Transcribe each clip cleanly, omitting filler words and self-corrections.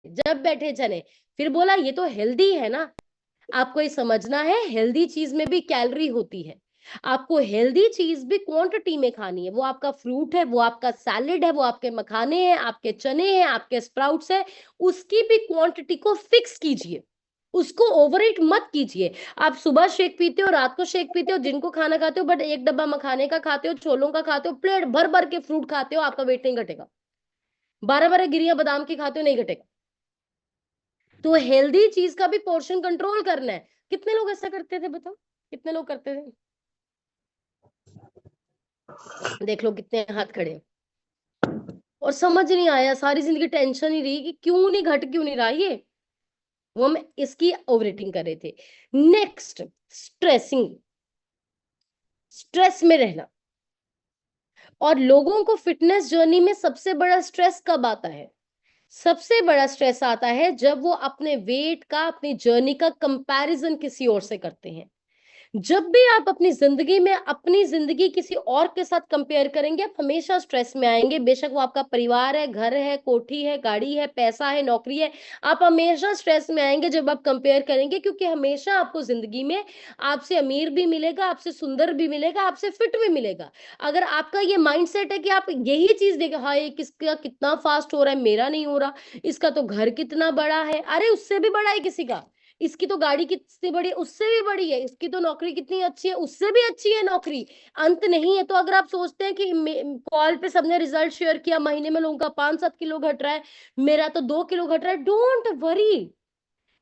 जब बैठे चने। फिर बोला ये तो हेल्दी है ना। आपको ये समझना है हेल्दी चीज में भी कैलोरी होती है। आपको हेल्दी चीज भी क्वांटिटी में खानी है। वो आपका फ्रूट है, वो आपका सैलेड है, वो आपके मखाने हैं, आपके चने हैं, आपके स्प्राउट्स है। उसकी भी क्वांटिटी को फिक्स कीजिए, उसको ओवरईट मत कीजिए। आप सुबह शेक पीते हो, रात को शेक पीते हो, दिन को खाना खाते हो, बट एक डब्बा मखाने का खाते हो, छोलों का खाते हो, प्लेट भर भर के फ्रूट खाते हो, आपका वेट नहीं घटेगा। 12 12 गिरियां बादाम की खाते हो, नहीं घटेगा। तो हेल्दी चीज का भी पोर्शन कंट्रोल करना है। कितने लोग ऐसा करते थे बताओ, कितने लोग करते थे? देख लो कितने हाथ खड़े हैं। और समझ नहीं आया, सारी जिंदगी टेंशन ही रही कि क्यों नहीं घट क्यों नहीं रहा ये। वो हम इसकी ओवर ईटिंग कर रहे थे। नेक्स्ट, स्ट्रेसिंग, स्ट्रेस में रहना। और लोगों को फिटनेस जर्नी में सबसे बड़ा स्ट्रेस कब आता है? सबसे बड़ा स्ट्रेस आता है जब वो अपने वेट का, अपनी जर्नी का कंपैरिजन किसी और से करते हैं। जब भी आप अपनी जिंदगी किसी और के साथ कंपेयर करेंगे, आप हमेशा स्ट्रेस में आएंगे। बेशक वो आपका परिवार है, घर है, कोठी है, गाड़ी है, पैसा है, नौकरी है, आप हमेशा स्ट्रेस में आएंगे जब आप कंपेयर करेंगे। क्योंकि हमेशा आपको जिंदगी में आपसे अमीर भी मिलेगा, आपसे सुंदर भी मिलेगा, आपसे फिट भी मिलेगा। अगर आपका ये माइंडसेट है कि आप यही चीज देखें, हाँ ये किसका कितना फास्ट हो रहा है, मेरा नहीं हो रहा, इसका तो घर कितना बड़ा है, अरे उससे भी बड़ा है किसी का, इसकी तो गाड़ी कितनी बड़ी है, उससे भी बड़ी है, इसकी तो नौकरी कितनी अच्छी है, उससे भी अच्छी है नौकरी। अंत नहीं है। तो अगर आप सोचते हैं कि कॉल पे सबने रिजल्ट शेयर किया, महीने में लोगों का 5 7 किलो घट रहा है, मेरा तो 2 किलो घट रहा है, डोंट वरी।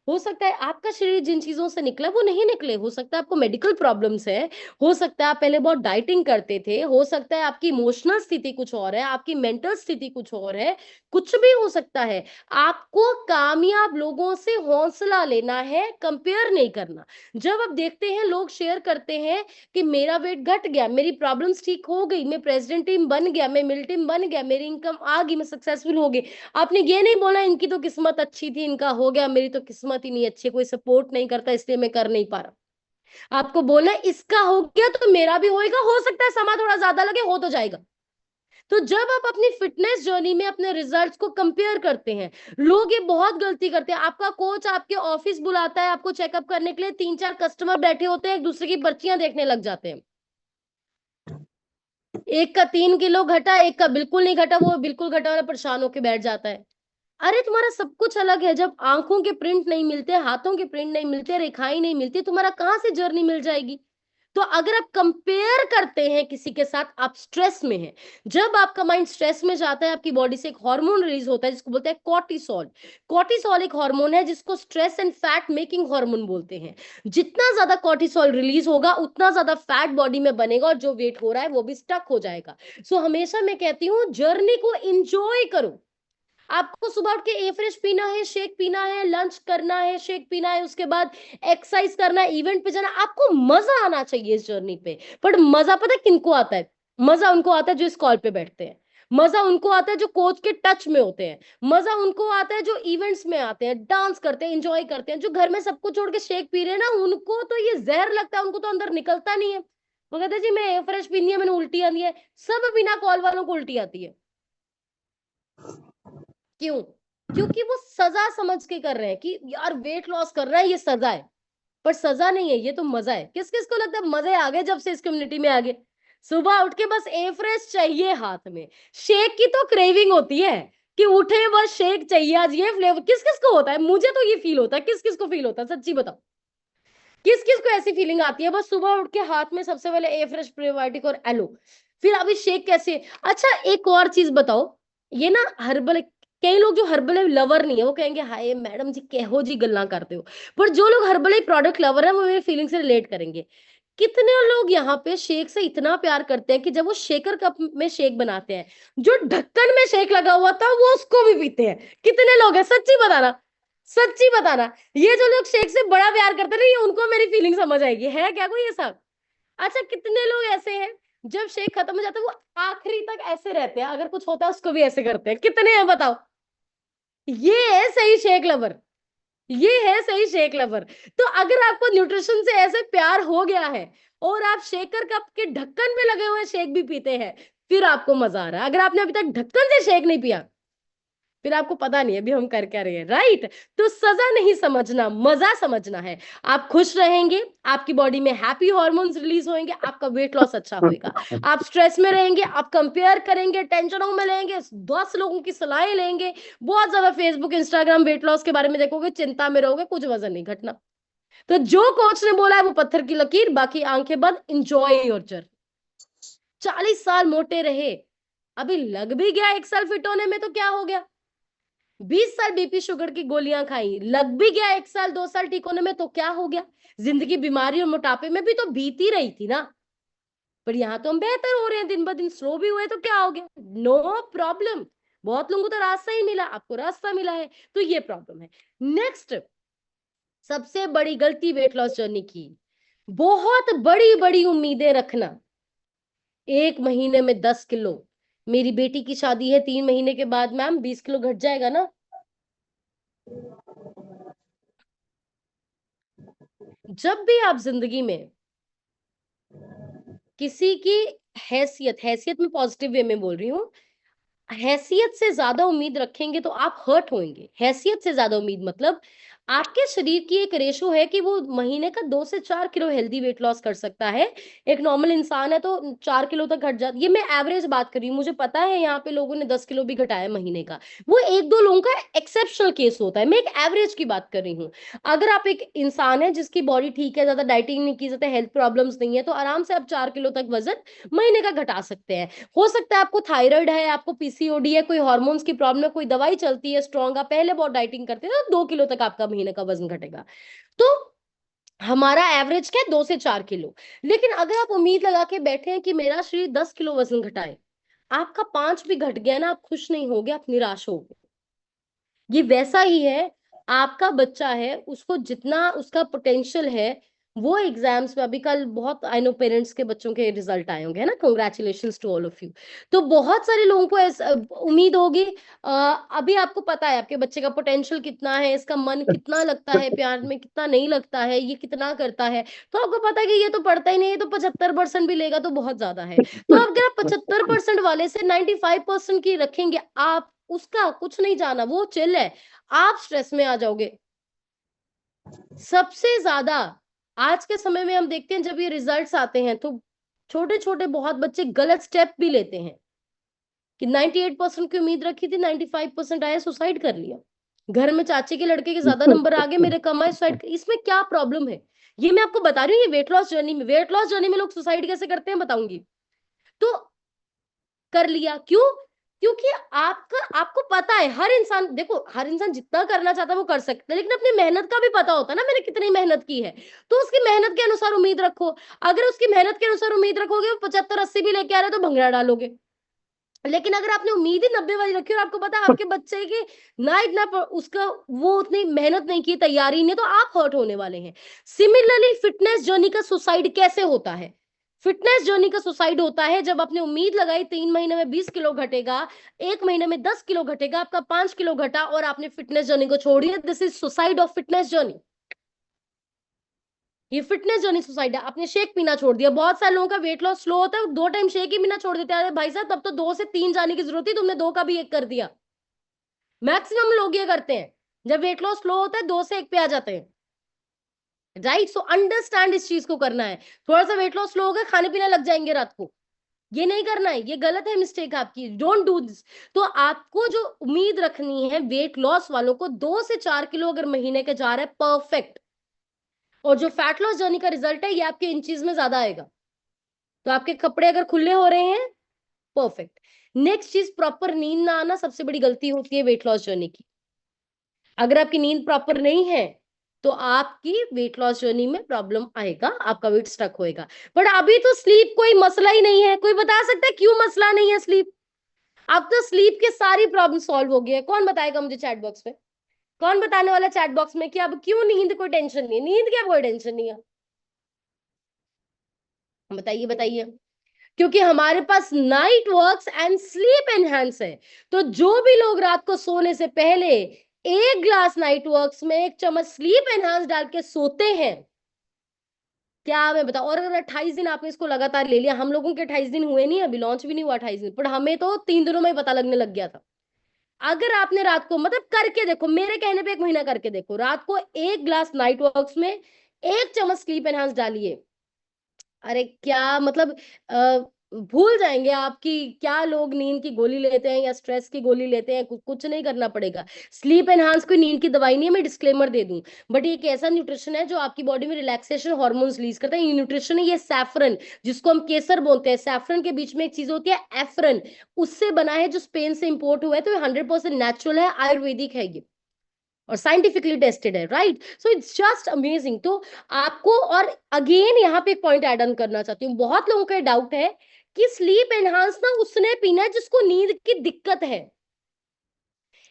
हो सकता है आपका शरीर जिन चीजों से निकला वो नहीं निकले, हो सकता है आपको मेडिकल प्रॉब्लम्स है, हो सकता है आप पहले बहुत डाइटिंग करते थे, हो सकता है आपकी इमोशनल स्थिति कुछ और है, आपकी मेंटल स्थिति कुछ और है, कुछ भी हो सकता है। आपको कामयाब लोगों से हौसला लेना है, कंपेयर नहीं करना। जब आप देखते हैं लोग शेयर करते हैं कि मेरा वेट घट गया, मेरी प्रॉब्लम्स ठीक हो गई, मैं प्रेसिडेंट टीम बन गया, मैं मिल टीम बन गया, मेरी इनकम आ गई, मैं सक्सेसफुल हो गई, आपने ये नहीं बोला इनकी तो किस्मत अच्छी थी, इनका हो गया, मेरी तो किस्मत ही नहीं अच्छी, कोई सपोर्ट नहीं करता इसलिए मैं कर नहीं पा रहा। आपको बोलना इसका हो गया तो मेरा भी होएगा, हो सकता है समय थोड़ा ज्यादा लगे, हो तो जाएगा। तो जब आप अपनी फिटनेस जर्नी में अपने रिजल्ट्स को कंपेयर करते हैं, लोग ये बहुत गलती करते हैं। आपका कोच आपके ऑफिस बुलाता है आपको चेकअप करने के लिए, 3 4 कस्टमर बैठे होते हैं, एक दूसरे की पर्चियां देखने लग जाते हैं। एक का 3 किलो घटा, एक का बिल्कुल नहीं घटा, वो बिल्कुल घटा वाला परेशान होकर बैठ जाता है। अरे तुम्हारा सब कुछ अलग है, जब आंखों के प्रिंट नहीं मिलते, हाथों के प्रिंट नहीं मिलते, रेखाएं नहीं मिलती, तुम्हारा कहां से जर्नी मिल जाएगी? तो अगर आप कंपेयर करते हैं किसी के साथ, आप स्ट्रेस में हैं। जब आपका माइंड स्ट्रेस में जाता है, आपकी बॉडी से एक हार्मोन रिलीज होता है जिसको बोलते हैं कॉर्टिसोल। कॉर्टिसोल एक हार्मोन है जिसको stress and fat making hormone बोलते हैं। जितना ज्यादा कॉर्टिसोल रिलीज होगा उतना ज्यादा फैट बॉडी में बनेगा, और जो वेट हो रहा है वो भी स्टक हो जाएगा। सो हमेशा मैं कहती हूँ जर्नी को इंजॉय करो। आपको सुबह उठ के ए फ्रेश पीना है, शेक पीना है, लंच करना है, शेक पीना है, उसके बाद एक्सरसाइज करना है, इवेंट पे जाना, आपको मजा आना चाहिए इस जर्नी पे। पर मजा पता है किनको आता है? मजा उनको आता है जो इस कॉल पे बैठते हैं, मजा उनको आता है जो कोच के टच में होते हैं, मजा उनको आता है जो इवेंट्स में आते हैं, डांस करते हैं, एंजॉय करते हैं। जो घर में सब कुछ छोड़ के शेक पी रहे हैं ना, उनको तो ये जहर लगता है, उनको तो अंदर निकलता नहीं है। वो कहते हैं जी मैं ए फ्रेश पीनी है, मैंने उल्टी आनी है। सब बिना कॉल वालों को उल्टी आती है। क्यों? क्योंकि वो सजा समझ के कर रहे हैं कि यार वेट लॉस कर रहा है ये सजा है। पर सजा नहीं है, ये तो मजा है। किस किस को लगता है मजे आ गए जब से इस कम्युनिटी में आ गए? सुबह उठ के बस ए फ्रेश चाहिए हाथ में, शेक की तो क्रेविंग होती है कि उठे बस शेक चाहिए, आज ये फ्लेवर। किस किस को होता है? मुझे तो ये फील होता है, किस किस को फील होता है सच्ची बताओ? किस किस को ऐसी फीलिंग आती है बस सुबह उठ के हाथ में सबसे पहले ए फ्रेश, प्रीबायोटिक और एलो, फिर अभी शेक कैसे? अच्छा एक और चीज बताओ, ये ना हर्बल, कई लोग जो हर्बल लवर नहीं है वो कहेंगे हाय मैडम जी कहो जी गल्ला करते हो। पर जो लोग हर्बल प्रोडक्ट लवर है वो मेरी फीलिंग से रिलेट करेंगे। कितने लोग यहाँ पे शेक से इतना प्यार करते हैं कि जब वो शेकर कप में शेक बनाते हैं, जो ढक्कन में शेक लगा हुआ था वो उसको भी पीते हैं। कितने लोग हैं सच्ची बताना, सच्ची बताना। ये जो लोग शेख से बड़ा प्यार करते हैं ना, ये उनको मेरी फीलिंग समझ आएगी, है क्या कोई ये सब? अच्छा कितने लोग ऐसे हैं जब शेक खत्म हो जाता है वो आखिरी तक ऐसे रहते हैं, अगर कुछ होता है उसको भी ऐसे करते हैं? कितने हैं बताओ? ये है सही शेक लवर, ये है सही शेक लवर। तो अगर आपको न्यूट्रिशन से ऐसे प्यार हो गया है और आप शेकर कप के ढक्कन में लगे हुए शेक भी पीते हैं, फिर आपको मजा आ रहा है। अगर आपने अभी तक ढक्कन से शेक नहीं पिया फिर आपको पता नहीं अभी हम कर क्या रहे हैं, राइट? तो सजा नहीं समझना, मजा समझना है। आप खुश रहेंगे, आपकी बॉडी में हैप्पी हॉर्मोन्स रिलीज होंगे, आपका वेट लॉस अच्छा होएगा। आप स्ट्रेस में रहेंगे, आप कंपेयर करेंगे, टेंशनों में लेंगे, 10 लोगों की सलाहें लेंगे, बहुत ज्यादा फेसबुक इंस्टाग्राम वेट लॉस के बारे में देखोगे, चिंता में रहोगे, कुछ वजन नहीं घटना। तो जो कोच ने बोला है वो पत्थर की लकीर, बाकी आंखें बंद, एंजॉय योर जर्नी। 40 साल मोटे रहे, अभी लग भी गया 1 साल फिट होने में तो क्या हो गया? 20 साल बीपी शुगर की गोलियां खाई, लग भी गया 1 साल 2 साल ठीक होने में तो क्या हो गया? जिंदगी बीमारी और मोटापे में भी तो बीती रही थी ना। पर यहाँ तो हम बेहतर हो रहे हैं, दिन ब दिन स्लो भी हुए तो क्या हो गया? No problem. बहुत लोगों को तो रास्ता ही मिला, आपको रास्ता मिला है, तो ये प्रॉब्लम है। नेक्स्ट, सबसे बड़ी गलती वेट लॉस जर्नी की, बहुत बड़ी बड़ी उम्मीदें रखना। 1 महीने में 10 किलो, मेरी बेटी की शादी है 3 महीने के बाद, मैम 20 किलो घट जाएगा ना। जब भी आप जिंदगी में किसी की हैसियत, हैसियत में पॉजिटिव वे में बोल रही हूँ, हैसियत से ज्यादा उम्मीद रखेंगे तो आप हर्ट होंगे। हैसियत से ज्यादा उम्मीद मतलब आपके शरीर की एक रेशो है कि वो महीने का 2 से 4 किलो हेल्दी वेट लॉस कर सकता है। एक नॉर्मल इंसान है तो 4 किलो तक घट जाता, ये मैं एवरेज बात कर रही हूँ, मुझे पता है यहाँ पे लोगों ने 10 किलो भी घटाया महीने का, वो 1-2 लोगों का एक्सेप्शनल केस होता है, मैं एक एवरेज की बात कर रही हूँ। अगर आप एक इंसान है जिसकी बॉडी ठीक है, ज्यादा डाइटिंग नहीं की, ज्यादा हेल्थ प्रॉब्लम्स नहीं है, तो आराम से आप 4 किलो तक वजन महीने का घटा सकते हैं। हो सकता है आपको थायराइड है, आपको पीसीओडी है, कोई हार्मोन्स की प्रॉब्लम है, कोई दवाई चलती है स्ट्रॉन्ग, आप पहले बहुत डाइटिंग करते थे तो 2 किलो तक आपका महीने का वजन घटेगा। तो हमारा एवरेज क्या है? 2 से 4 किलो। लेकिन अगर आप उम्मीद लगा के बैठे हैं कि मेरा शरीर 10 किलो वजन घटाए, आपका 5 भी घट गया ना, आप खुश नहीं होगे, आप निराश होगे। ये वैसा ही है, आपका बच्चा है, उसको जितना उसका पोटेंशियल है, वो एग्जाम्स में अभी कल बहुत, आई नो पेरेंट्स के बच्चों के रिजल्ट आए होंगे, है ना, congratulations to all of you. तो बहुत सारे लोगों को उम्मीद होगी, अभी आपको पता है आपके बच्चे का पोटेंशियल कितना है, इसका मन कितना लगता है प्यार में, कितना नहीं लगता है, ये कितना करता है, तो आपको पता है कि ये तो पढ़ता ही नहीं है, तो 75% भी लेगा तो बहुत ज्यादा है। तो अगर आप 75% वाले से 95% की रखेंगे, आप उसका कुछ नहीं जाना, वो चिल है, आप स्ट्रेस में आ जाओगे। सबसे ज्यादा आज के समय में हम देखते हैं जब ये रिजल्ट्स आते हैं तो छोटे छोटे बहुत बच्चे गलत स्टेप भी लेते हैं कि 98% की उम्मीद रखी थी, 95% आया, सुसाइड कर लिया। घर में चाचे के लड़के के ज्यादा नंबर आ गए, मेरे कम आए, सुसाइड। इसमें क्या प्रॉब्लम है? ये मैं आपको बता रही हूँ, ये वेट लॉस जर्नी में लोग सुसाइड कैसे करते हैं बताऊंगी। तो कर लिया क्यों? क्योंकि आपको पता है, हर इंसान, देखो हर इंसान जितना करना चाहता है वो कर सकता है, लेकिन अपनी मेहनत का भी पता होता है ना, मैंने कितनी मेहनत की है, तो उसकी मेहनत के अनुसार उम्मीद रखो। अगर उसकी मेहनत के अनुसार उम्मीद रखोगे, वो 75-80 भी लेके आ रहे हो तो भंगड़ा डालोगे। लेकिन अगर आपने उम्मीद ही 90 वाली रखी और आपको पता है आपके बच्चे की ना इतना उसका वो उतनी मेहनत नहीं की, तैयारी नहीं, तो आप हर्ट होने वाले हैं। सिमिलरली फिटनेस जर्नी का सुसाइड कैसे होता है? फिटनेस जर्नी का सुसाइड होता है जब आपने उम्मीद लगाई 3 महीने में 20 किलो घटेगा, 1 महीने में 10 किलो घटेगा, आपका 5 किलो घटा और आपने फिटनेस जर्नी को छोड़ दिया। This is suicide of fitness journey. ये फिटनेस जर्नी सुसाइड है। आपने शेक पीना छोड़ दिया, बहुत सारे लोगों का वेट लॉस स्लो होता है, 2 टाइम शेक ही पीना छोड़ देते हैं। भाई साहब, तब तो 2 से 3 जाने की जरूरत थी, तुमने 2 का भी 1 कर दिया। मैक्सिमम लोग ये करते हैं, जब वेट लॉस स्लो होता है 2 से 1 पे आ जाते हैं, राइट? सो अंडरस्टैंड, इस चीज को करना है। थोड़ा सा वेट लॉस स्लो हो गया, खाने पीने लग जाएंगे रात को, ये नहीं करना है, ये गलत है, मिस्टेक आपकी, डोंट डू दिस। तो आपको जो उम्मीद रखनी है वेट लॉस वालों को, 2 से 4 किलो अगर महीने के जा रहा है, परफेक्ट। और जो फैट लॉस जर्नी का रिजल्ट है, ये आपके इंचीज में ज्यादा आएगा। तो आपके कपड़े अगर खुले हो रहे हैं, परफेक्ट। नेक्स्ट चीज, प्रॉपर नींद ना आना सबसे बड़ी गलती होती है वेट लॉस जर्नी की। अगर आपकी नींद प्रॉपर नहीं है तो आपकी वेट लॉस जर्नी में प्रॉब्लम आएगा, आपका वेट स्टक होएगा। बट अभी तो स्लीप कोई मसला ही नहीं है। कोई बता सकता है क्यों मसला नहीं है स्लीप? अब तो स्लीप के सारी प्रॉब्लम सॉल्व हो गई है। कौन बताएगा मुझे चैट बॉक्स में? कौन बताने वाला चैट बॉक्स में कि अब क्यों नींद कोई टेंशन नहीं है? नींद क्या कोई टेंशन नहीं है? बताइए बताइए। क्योंकि हमारे पास night works and sleep enhance है। तो जो भी लोग रात को सोने से पहले 1 ग्लास नाइट वर्क्स में 1 चम्मच स्लीप एनहांस डाल के सोते हैं, क्या मैं बताऊं। और अगर 28 दिन आपने इसको लगातार ले लिया, हम लोगों के 28 दिन हुए नहीं, अभी लॉन्च भी नहीं हुआ 28 दिन, पर हमें तो 3 दिनों में ही पता लगने लग गया था। अगर आपने रात को मतलब करके देखो, मेरे कहने पे 1 महीना करके देखो, रात को 1 ग्लास नाइट वर्क्स में 1 चम्मच स्लीप एनहांस डालिए। अरे क्या मतलब, भूल जाएंगे आपकी क्या लोग नींद की गोली लेते हैं या स्ट्रेस की गोली लेते हैं, कुछ नहीं करना पड़ेगा। स्लीप एनहांस कोई नींद की दवाई नहीं है, मैं डिस्क्लेमर दे दूं, बट ये एक ऐसा न्यूट्रिशन है जो आपकी बॉडी में रिलैक्सेशन हार्मोन्स रिलीज करता है। ये न्यूट्रिशन है, ये सैफरन, जिसको हम केसर बोलते हैं, सैफरन के बीच में एक चीज होती है एफरन, उससे बना है, जो स्पेन से इंपोर्ट हुआ है। तो ये 100% नेचुरल है, आयुर्वेदिक है ये, और साइंटिफिकली टेस्टेड है, right. So it's just amazing. तो आपको, और अगेन यहाँ पे एक पॉइंट ऐड ऑन करना चाहती हूँ, बहुत लोगों का डाउट है कि स्लीप एनहांस ना उसने पीना है जिसको नींद की दिक्कत है।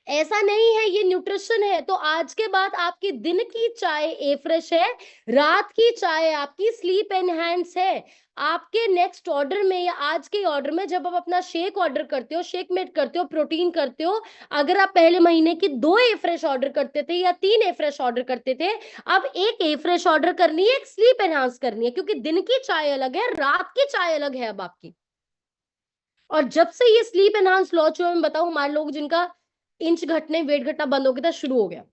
ऐसा नहीं है, ये न्यूट्रिशन है। तो आज के बाद आपकी दिन की चाय ए फ्रेश है, रात की चाय आपकी स्लीप एनहांस है। आपके नेक्स्ट ऑर्डर में या आज के ऑर्डर में जब आप अपना शेक ऑर्डर करते हो, शेक मेट करते हो, प्रोटीन करते हो, अगर आप पहले महीने की 2 ए फ्रेश ऑर्डर करते थे या 3 ए फ्रेश ऑर्डर करते थे, अब 1 ए फ्रेश ऑर्डर करनी है, एक स्लीप एनहांस करनी है, क्योंकि दिन की चाय अलग है, रात की चाय अलग है अब आपकी। और जब से ये स्लीप एनहांस लॉन्च हुआ, मैं बताऊं, हमारे लोग जिनका इंच घटने, वेट घटना बंद हो गया था, शुरू हो गया,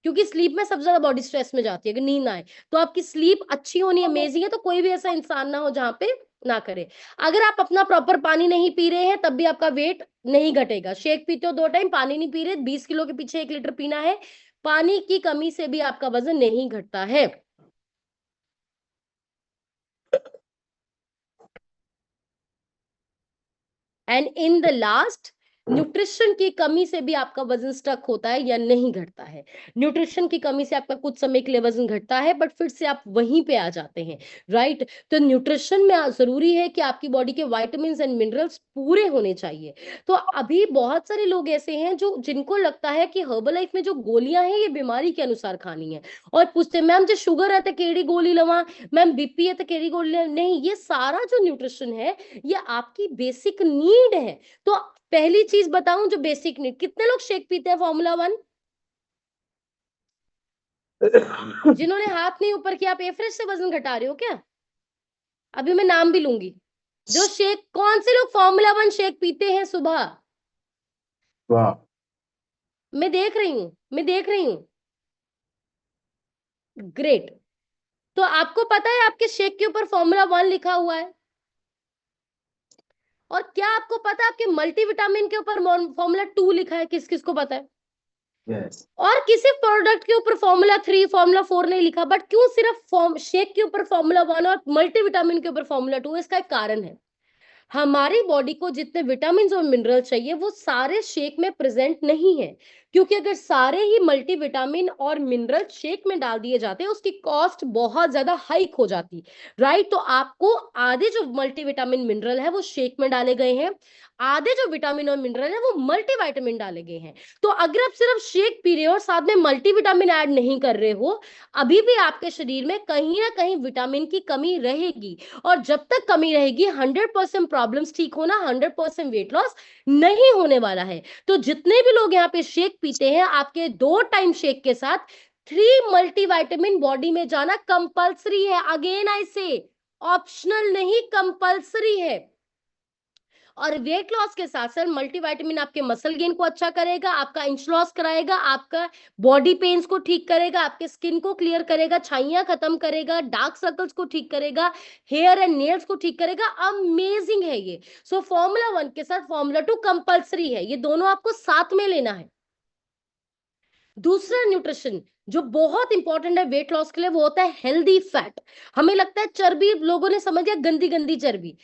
क्योंकि स्लीप में सबसे ज्यादा बॉडी स्ट्रेस में जाती है। अगर नींद ना आए तो आपकी स्लीप अच्छी होनी अमेजिंग है, तो कोई भी ऐसा इंसान ना हो जहां पे ना करे। अगर आप अपना प्रॉपर पानी नहीं पी रहे हैं, तब भी आपका वेट नहीं घटेगा। शेक पीते हो 2 टाइम, पानी नहीं पी रहे, 20 किलो के पीछे 1 लीटर पीना है, पानी की कमी से भी आपका वजन नहीं घटता है। And in the last, nutrition की कमी से भी आपका वजन स्टक होता है या नहीं घटता है। न्यूट्रिशन की कमी से आपका कुछ समय के लिए वजन घटता है, बट फिर से आप वहीं पे आ जाते हैं, राइट। तो न्यूट्रिशन में जरूरी है कि आपकी बॉडी के वाइटामिन एंड मिनरल्स पूरे होने चाहिए। तो अभी बहुत सारे लोग ऐसे हैं जो, जिनको लगता है कि हर्बल लाइफ में जो गोलियां हैं ये बीमारी के अनुसार खानी है, और पूछते हैं मैम जो शुगर है तो केड़ी गोली लवा, मैम बीपी है तो केड़ी गोली लवा? नहीं, ये सारा जो न्यूट्रिशन है ये आपकी बेसिक नीड है। तो पहली चीज बताऊं, जो बेसिक नीड, कितने लोग शेक पीते हैं फॉर्मूला 1? जिन्होंने हाथ नहीं ऊपर किया, आप एवरेज से वजन घटा रहे हो क्या? अभी मैं नाम भी लूंगी। जो शेक, कौन से लोग फॉर्मूला 1 शेक पीते हैं सुबह? वाह। मैं देख रही हूँ, मैं देख रही हूँ। ग्रेट। तो आपको पता है आपके शेक के ऊपर फॉर्मूला 1 लिखा हुआ है? और क्या आपको पता है आपके मल्टीविटामिन के ऊपर फॉर्मूला 2 लिखा है? किस किस को पता है? यस। और किसी प्रोडक्ट के ऊपर फॉर्मूला 3, फॉर्मूला 4 नहीं लिखा, बट क्यों सिर्फ शेक के ऊपर फॉर्मूला 1 और मल्टीविटामिन के ऊपर फॉर्मूला 2? इसका एक कारण है। हमारी बॉडी को जितने विटामिन और मिनरल चाहिए वो सारे शेक में प्रेजेंट नहीं है, क्योंकि अगर सारे ही मल्टीविटामिन और मिनरल शेक में डाल दिए जाते हैं, उसकी कॉस्ट बहुत ज्यादा हाइक हो जाती, राइट। तो आपको आधे जो मल्टीविटामिन मिनरल है वो शेक में डाले गए हैं, आधे जो विटामिन और मिनरल है वो मल्टीविटामिन डाले गए हैं। तो अगर आप सिर्फ शेक पी रहे हो और साथ में मल्टीविटामिन ऐड नहीं कर रहे हो, अभी भी आपके शरीर में कहीं ना कहीं विटामिन की कमी रहेगी। और जब तक कमी रहेगी, 100% प्रॉब्लम्स ठीक होना, 100% वेट लॉस नहीं होने वाला है। तो जितने भी लोग यहाँ पे शेक पीते हैं, आपके 2 टाइम शेक के साथ 3 मल्टीविटामिन बॉडी में जाना कंपल्सरी है। अगेन आई से, ऑप्शनल नहीं, कंपल्सरी है। और वेट लॉस के साथ साथ मल्टीविटामिन आपके मसल गेन को अच्छा करेगा, आपका इंच लॉस कराएगा, आपका बॉडी पेन्स को ठीक करेगा, आपके स्किन को क्लियर करेगा, छाइयां खत्म करेगा, डार्क सर्कल्स को ठीक करेगा, हेयर एंड नेल्स को ठीक करेगा। अमेजिंग है ये। सो फॉर्मूला 1 के साथ फॉर्मूला 2 कंपल्सरी है, ये दोनों आपको साथ में लेना है। दूसरा न्यूट्रिशन जो बहुत इंपॉर्टेंट है वेट लॉस के लिए, वो होता है हेल्दी फैट। हमें लगता है चर्बी, लोगों ने समझ लिया गंदी गंदी चर्बी।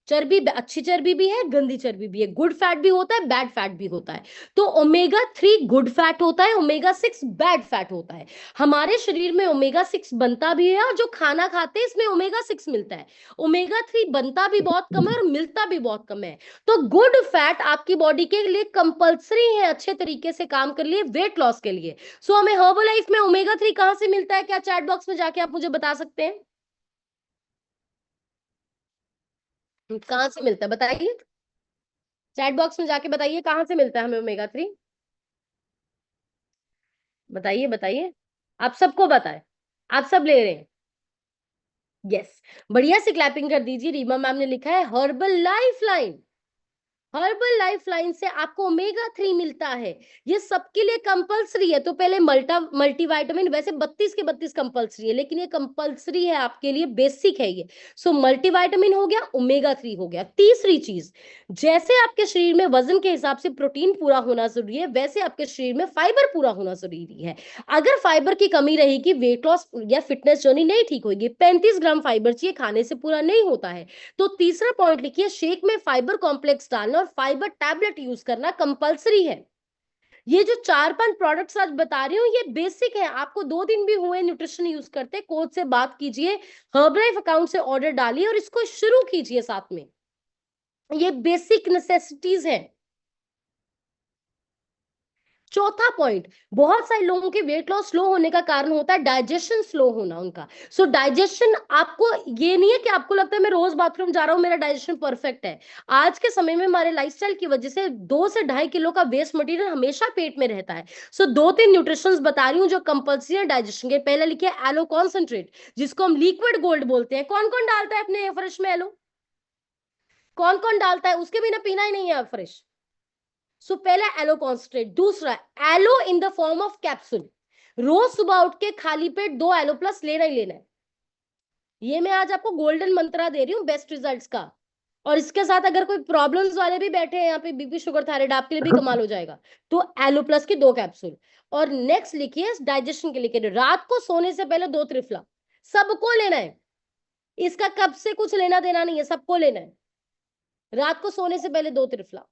चर्बी अच्छी चर्बी भी है, गंदी चर्बी भी है, गुड फैट भी होता है, बैड फैट भी होता है। तो ओमेगा 3 गुड फैट होता है, ओमेगा 6 बैड फैट होता है। हमारे शरीर में ओमेगा 6 बनता भी है, और जो खाना खाते हैं इसमें ओमेगा 6 मिलता है। ओमेगा 3 बनता भी बहुत कम है और मिलता भी बहुत कम है। तो गुड फैट आपकी बॉडी के लिए कंपल्सरी है, अच्छे तरीके से काम कर लिए वेट लॉस के लिए। सो हमें हर्बल लाइफ में ओमेगा 3 कहां से मिलता है? क्या चैट बॉक्स में जाके आप मुझे बता सकते हैं कहां से मिलता है? बताइए, चैट बॉक्स में जाके बताइए कहां से मिलता है हमें ओमेगा 3। बताइए बताइए, आप सबको बताएं, आप सब ले रहे हैं? यस, बढ़िया से क्लैपिंग कर दीजिए। रीमा मैम ने लिखा है herbal life line. Herbal life line से आपको ओमेगा 3 मिलता है, ये सबके लिए कंपलसरी है। तो पहले मल्टीविटामिन वैसे 32 के 32 कंपलसरी है, लेकिन ये कंपलसरी है आपके लिए, बेसिक है ये। सो मल्टीविटामिन हो गया, ओमेगा 3 हो गया। तीसरी चीज, जैसे आपके शरीर में वजन के हिसाब से प्रोटीन पूरा होना जरूरी है, वैसे आपके शरीर में फाइबर पूरा होना जरूरी है। अगर फाइबर की कमी रहेगी, वेट लॉस या फिटनेस जर्नी नहीं ठीक होगी। 35 ग्राम फाइबर चाहिए, खाने से पूरा नहीं होता है। तो तीसरा पॉइंट लिखिए, शेक में फाइबर कॉम्प्लेक्स डालना और फाइबर टैबलेट यूज करना कंपलसरी है। ये जो 4-5 प्रोडक्ट्स आज बता रही हूँ, ये बेसिक है। आपको 2 दिन भी हुए न्यूट्रिशन यूज करते, कोच से बात कीजिए, हर्बलाइफ अकाउंट से ऑर्डर डालिए और इसको शुरू कीजिए साथ में। ये बेसिक नेसेसिटीज हैं। चौथा पॉइंट, बहुत सारे लोगों के वेट लॉस स्लो होने का कारण होता है डाइजेशन स्लो होना उनका। सो डाइजेशन, आपको ये नहीं है कि आपको लगता है मैं रोज बाथरूम जा रहा हूं, मेरा डाइजेशन परफेक्ट है। आज के समय में हमारे लाइफस्टाइल की वजह से 2 से 2.5 किलो का वेस्ट मटेरियल हमेशा पेट में रहता है। सो 2-3 न्यूट्रिशन बता रही हूँ जो कंपल्सरी है डाइजेशन के। पहले लिखिए एलो कॉन्सेंट्रेट, जिसको हम लिक्विड गोल्ड बोलते हैं। कौन कौन डालता है अपने फ्रेश में एलो? कौन कौन डालता है? उसके बिना पीना ही नहीं है फ्रेश। सो पहला एलो कॉन्सेंट्रेट। दूसरा, aloe in the form of capsule. रोज सुबह उठ के खाली पेट 2 एलो प्लस लेना ही लेना है। ये मैं आज आपको गोल्डन मंत्रा दे रही हूँ बेस्ट रिजल्ट्स का। और इसके साथ अगर कोई प्रॉब्लम्स वाले भी बैठे हैं यहाँ पे, बीपी शुगर थायराइड, आपके लिए भी कमाल हो जाएगा। तो एलो प्लस की 2 कैप्सूल। और नेक्स्ट लिखिए डाइजेशन के लिए, रात को सोने से पहले 2 त्रिफला सबको लेना है। इसका कब से कुछ लेना देना नहीं है, सबको लेना है। रात को सोने से पहले 2 triphala.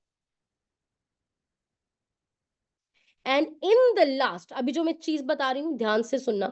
And in the last, अभी जो मैं चीज बता रही हूं ध्यान से सुनना,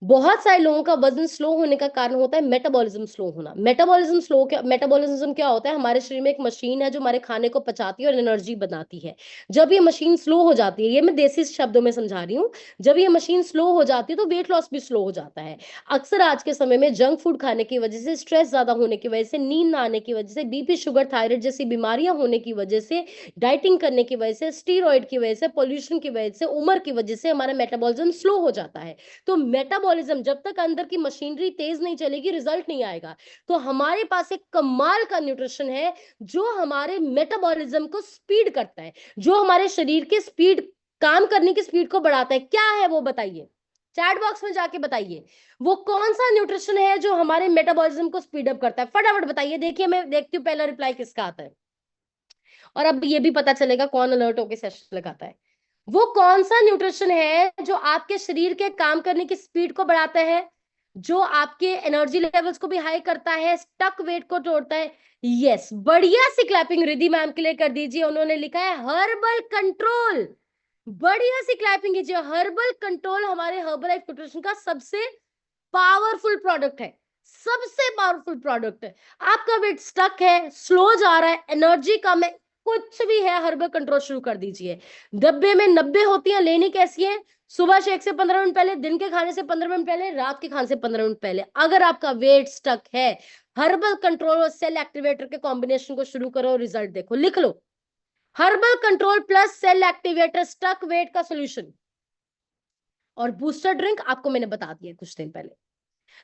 बहुत सारे लोगों का वजन स्लो होने का कारण होता है मेटाबॉलिज्म स्लो होना। मेटाबॉलिज्म क्या होता है? हमारे शरीर में एक मशीन है जो हमारे खाने को पचाती है और एनर्जी बनाती है। जब ये मशीन स्लो हो जाती है, ये मैं देसी शब्दों में समझा रही हूँ, जब ये मशीन स्लो हो जाती है तो वेट लॉस भी स्लो हो जाता है। अक्सर आज के समय में जंक फूड खाने की वजह से, स्ट्रेस ज्यादा होने की वजह से, नींद ना आने की वजह से, बीपी शुगर थायराइड जैसी बीमारियां होने की वजह से, डाइटिंग करने की वजह से, स्टीरॉइड की वजह से, पोल्यूशन की वजह से, उम्र की वजह से हमारा मेटाबॉलिज्म स्लो हो जाता है। तो मेटाबॉलिज्म, जब तक अंदर की मशीनरी तेज नहीं चलेगी, रिजल्ट नहीं आएगा। तो हमारे पास एक कमाल का न्यूट्रिशन है जो हमारे मेटाबॉलिज्म को स्पीड करता है, जो हमारे शरीर के स्पीड, काम करने की स्पीड को बढ़ाता है। क्या है वो बताइए, चैट बॉक्स में जाके बताइए। वो कौन सा न्यूट्रिशन है जो हमारे मेटाबॉलिज्म को स्पीड अप करता है? फटाफट बताइए। देखिए मैं देखती हूँ पहला रिप्लाई किसका आता है, और अब ये भी पता चलेगा कौन अलर्ट होकर सेशन लगाता है। वो कौन सा न्यूट्रिशन है जो आपके शरीर के काम करने की स्पीड को बढ़ाता है, जो आपके एनर्जी लेवल्स को भी हाई करता है, स्टक वेट को तोड़ता है? यस, बढ़िया सी क्लैपिंग रिद्धि मैम के लिए कर दीजिए। उन्होंने लिखा है हर्बल कंट्रोल। बढ़िया सी क्लैपिंग कीजिए। हर्बल कंट्रोल हमारे हर्बल लाइफ न्यूट्रिशन का सबसे पावरफुल प्रोडक्ट है, सबसे पावरफुल प्रोडक्ट है। आपका वेट स्टक है, स्लो जा रहा है, एनर्जी कम है, कुछ भी है, हर्बल कंट्रोल शुरू कर दीजिए। डब्बे में 90 होती है, लेनी कैसी है? सुबह शेक से 15 मिनट पहले, दिन के खाने से 15 मिनट पहले, रात के खाने से 15 मिनट पहले। अगर आपका वेट स्टक है, हर्बल कंट्रोल और सेल एक्टिवेटर के कॉम्बिनेशन को शुरू करो, रिजल्ट देखो। लिख लो, herbal control plus cell activator stuck weight का सोल्यूशन। और बूस्टर ड्रिंक आपको मैंने बता दिया कुछ दिन पहले।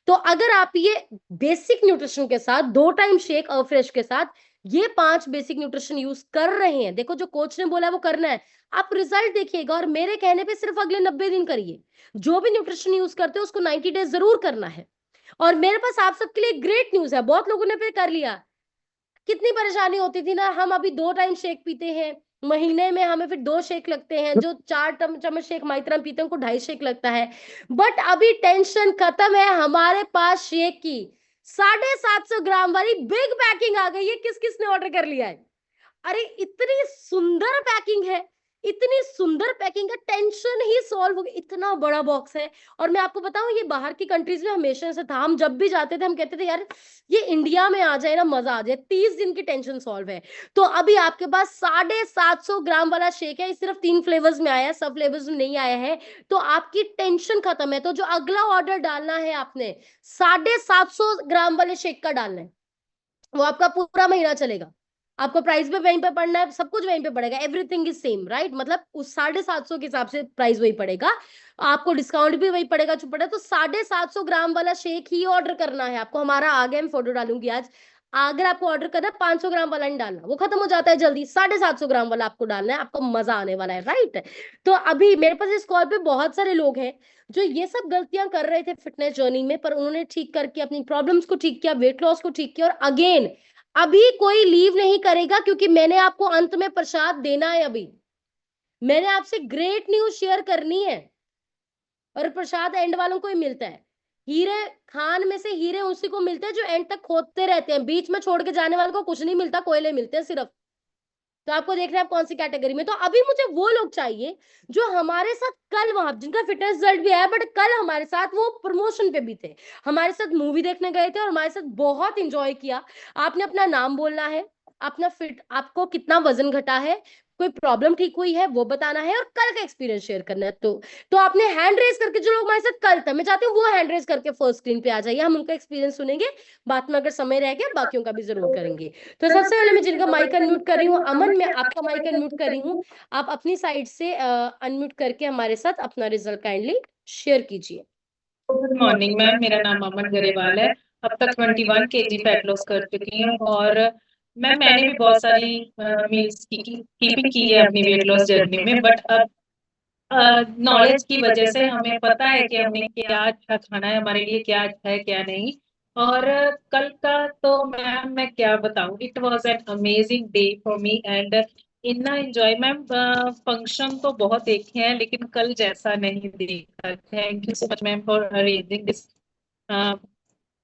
तो अगर आप ये बेसिक न्यूट्रिशन के साथ, 2 टाइम शेक फ्रेश के साथ, ये 5 बेसिक न्यूट्रिशन यूज कर रहे हैं, देखो जो कोच ने बोला है वो करना है, आप रिजल्ट देखिएगा। और मेरे कहने पे सिर्फ अगले 90 दिन करिए। जो भी न्यूट्रिशन यूज करते हो उसको 90 डेज जरूर करना है। और मेरे पास आप सबके लिए ग्रेट न्यूज है, बहुत लोगों ने फिर कर लिया। कितनी परेशानी होती थी ना, हम अभी 2 टाइम शेक पीते हैं, महीने में हमें फिर 2 शेक लगते हैं। जो 4 चम्मच शेक मात्रा में पीते हैं उनको 2.5 शेक लगता है। बट अभी टेंशन खत्म है, हमारे पास शेक की 750 ग्राम वाली बिग पैकिंग आ गई है। किस किसने ऑर्डर कर लिया है? अरे इतनी सुंदर पैकिंग है, इतनी सुंदर पैकिंग है, टेंशन ही सॉल्व हो गई। इतना बड़ा बॉक्स है। और मैं आपको बताऊं, ये बाहर की कंट्रीज में हमेशा से था। हम जब भी जाते थे हम कहते थे यार ये इंडिया में आ जाए ना, मजा आ जाए। 30 दिन की टेंशन सॉल्व है। तो अभी आपके पास 750 ग्राम वाला शेक है। ये सिर्फ 3 फ्लेवर्स में आया है, सब फ्लेवर्स में नहीं आया है। तो आपकी टेंशन खत्म है। तो जो अगला ऑर्डर डालना है आपने, 750 ग्राम वाले शेक का डालना है, वो आपका पूरा महीना चलेगा। आपको प्राइस भी वहीं पे पड़ना है, सब कुछ वहीं पे पड़ेगा, एवरीथिंग इज सेम, राइट? मतलब उस 750 के हिसाब से प्राइस वही पड़ेगा, आपको डिस्काउंट भी वही पड़ेगा जो पड़ेगा। तो 750 ग्राम वाला शेक ही ऑर्डर करना है आपको। हमारा आ गया, मैं फोटो डालूंगी आज। अगर आपको ऑर्डर करना है 500 ग्राम वाला नहीं डालना, वो खत्म हो जाता है जल्दी, 750 ग्राम वाला आपको डालना है, आपको मजा आने वाला है, राइट। तो अभी मेरे पास इस कॉल पे बहुत सारे लोग हैं जो ये सब गलतियां कर रहे थे फिटनेस जर्नी में, पर उन्होंने ठीक करके अपनी प्रॉब्लम्स को ठीक किया, वेट लॉस को ठीक किया, और अगेन अभी कोई लीव नहीं करेगा, क्योंकि मैंने आपको अंत में प्रसाद देना है। अभी मैंने आपसे ग्रेट न्यूज शेयर करनी है, और प्रसाद एंड वालों को ही मिलता है। हीरे खान में से हीरे उसी को मिलते हैं जो एंड तक खोदते रहते हैं, बीच में छोड़ के जाने वालों को कुछ नहीं मिलता, कोयले मिलते हैं सिर्फ। तो आपको देखना है आप कौन सी कैटेगरी में। तो अभी मुझे वो लोग चाहिए जो हमारे साथ कल वहां, जिनका फिटनेस रिजल्ट भी आया, बट कल हमारे साथ वो प्रमोशन पे भी थे, हमारे साथ मूवी देखने गए थे और हमारे साथ बहुत इंजॉय किया। आपने अपना नाम बोलना है, अपना फिट, आपको कितना वजन घटा है, कोई प्रॉब्लम ठीक हुई है वो बताना है, और कल का एक्सपीरियंस शेयर करना है। तो आपने हैंड रेज करके, जो लोग हमारे साथ कल था, मैं चाहती हूँ वो हैंड रेज करके फर्स्ट स्क्रीन पे आ जाइए, हम उनका एक्सपीरियंस सुनेंगे, बाद में अगर समय रह गया बाकियों का भी जरूर करेंगे। तो सबसे पहले मैं जिनका माइक अनम्यूट कर रही हूँ, अमन, मैं आपका माइक अनम्यूट कर रही हूँ, आप अपनी साइड से अनम्यूट करके हमारे साथ अपना रिजल्ट काइंडली शेयर कीजिए। गुड मॉर्निंग मैम, मेरा नाम अमन गरेवाल है। अब तक 21 केजी फैट लॉस कर चुकी हूँ, और मैम मैंने भी बहुत सारी मील्स कीपिंग की है अपनी वेट लॉस जर्नी में, बट अब नॉलेज की वजह से हमें पता है कि हमें क्या अच्छा खाना है, हमारे लिए क्या अच्छा है क्या नहीं। और कल का तो मैम मैं क्या बताऊं, it was an amazing day for me and इतना एंजॉय। मैम फंक्शन तो बहुत देखे हैं लेकिन कल जैसा नहीं देखा। Thank you so much ma'am for arranging this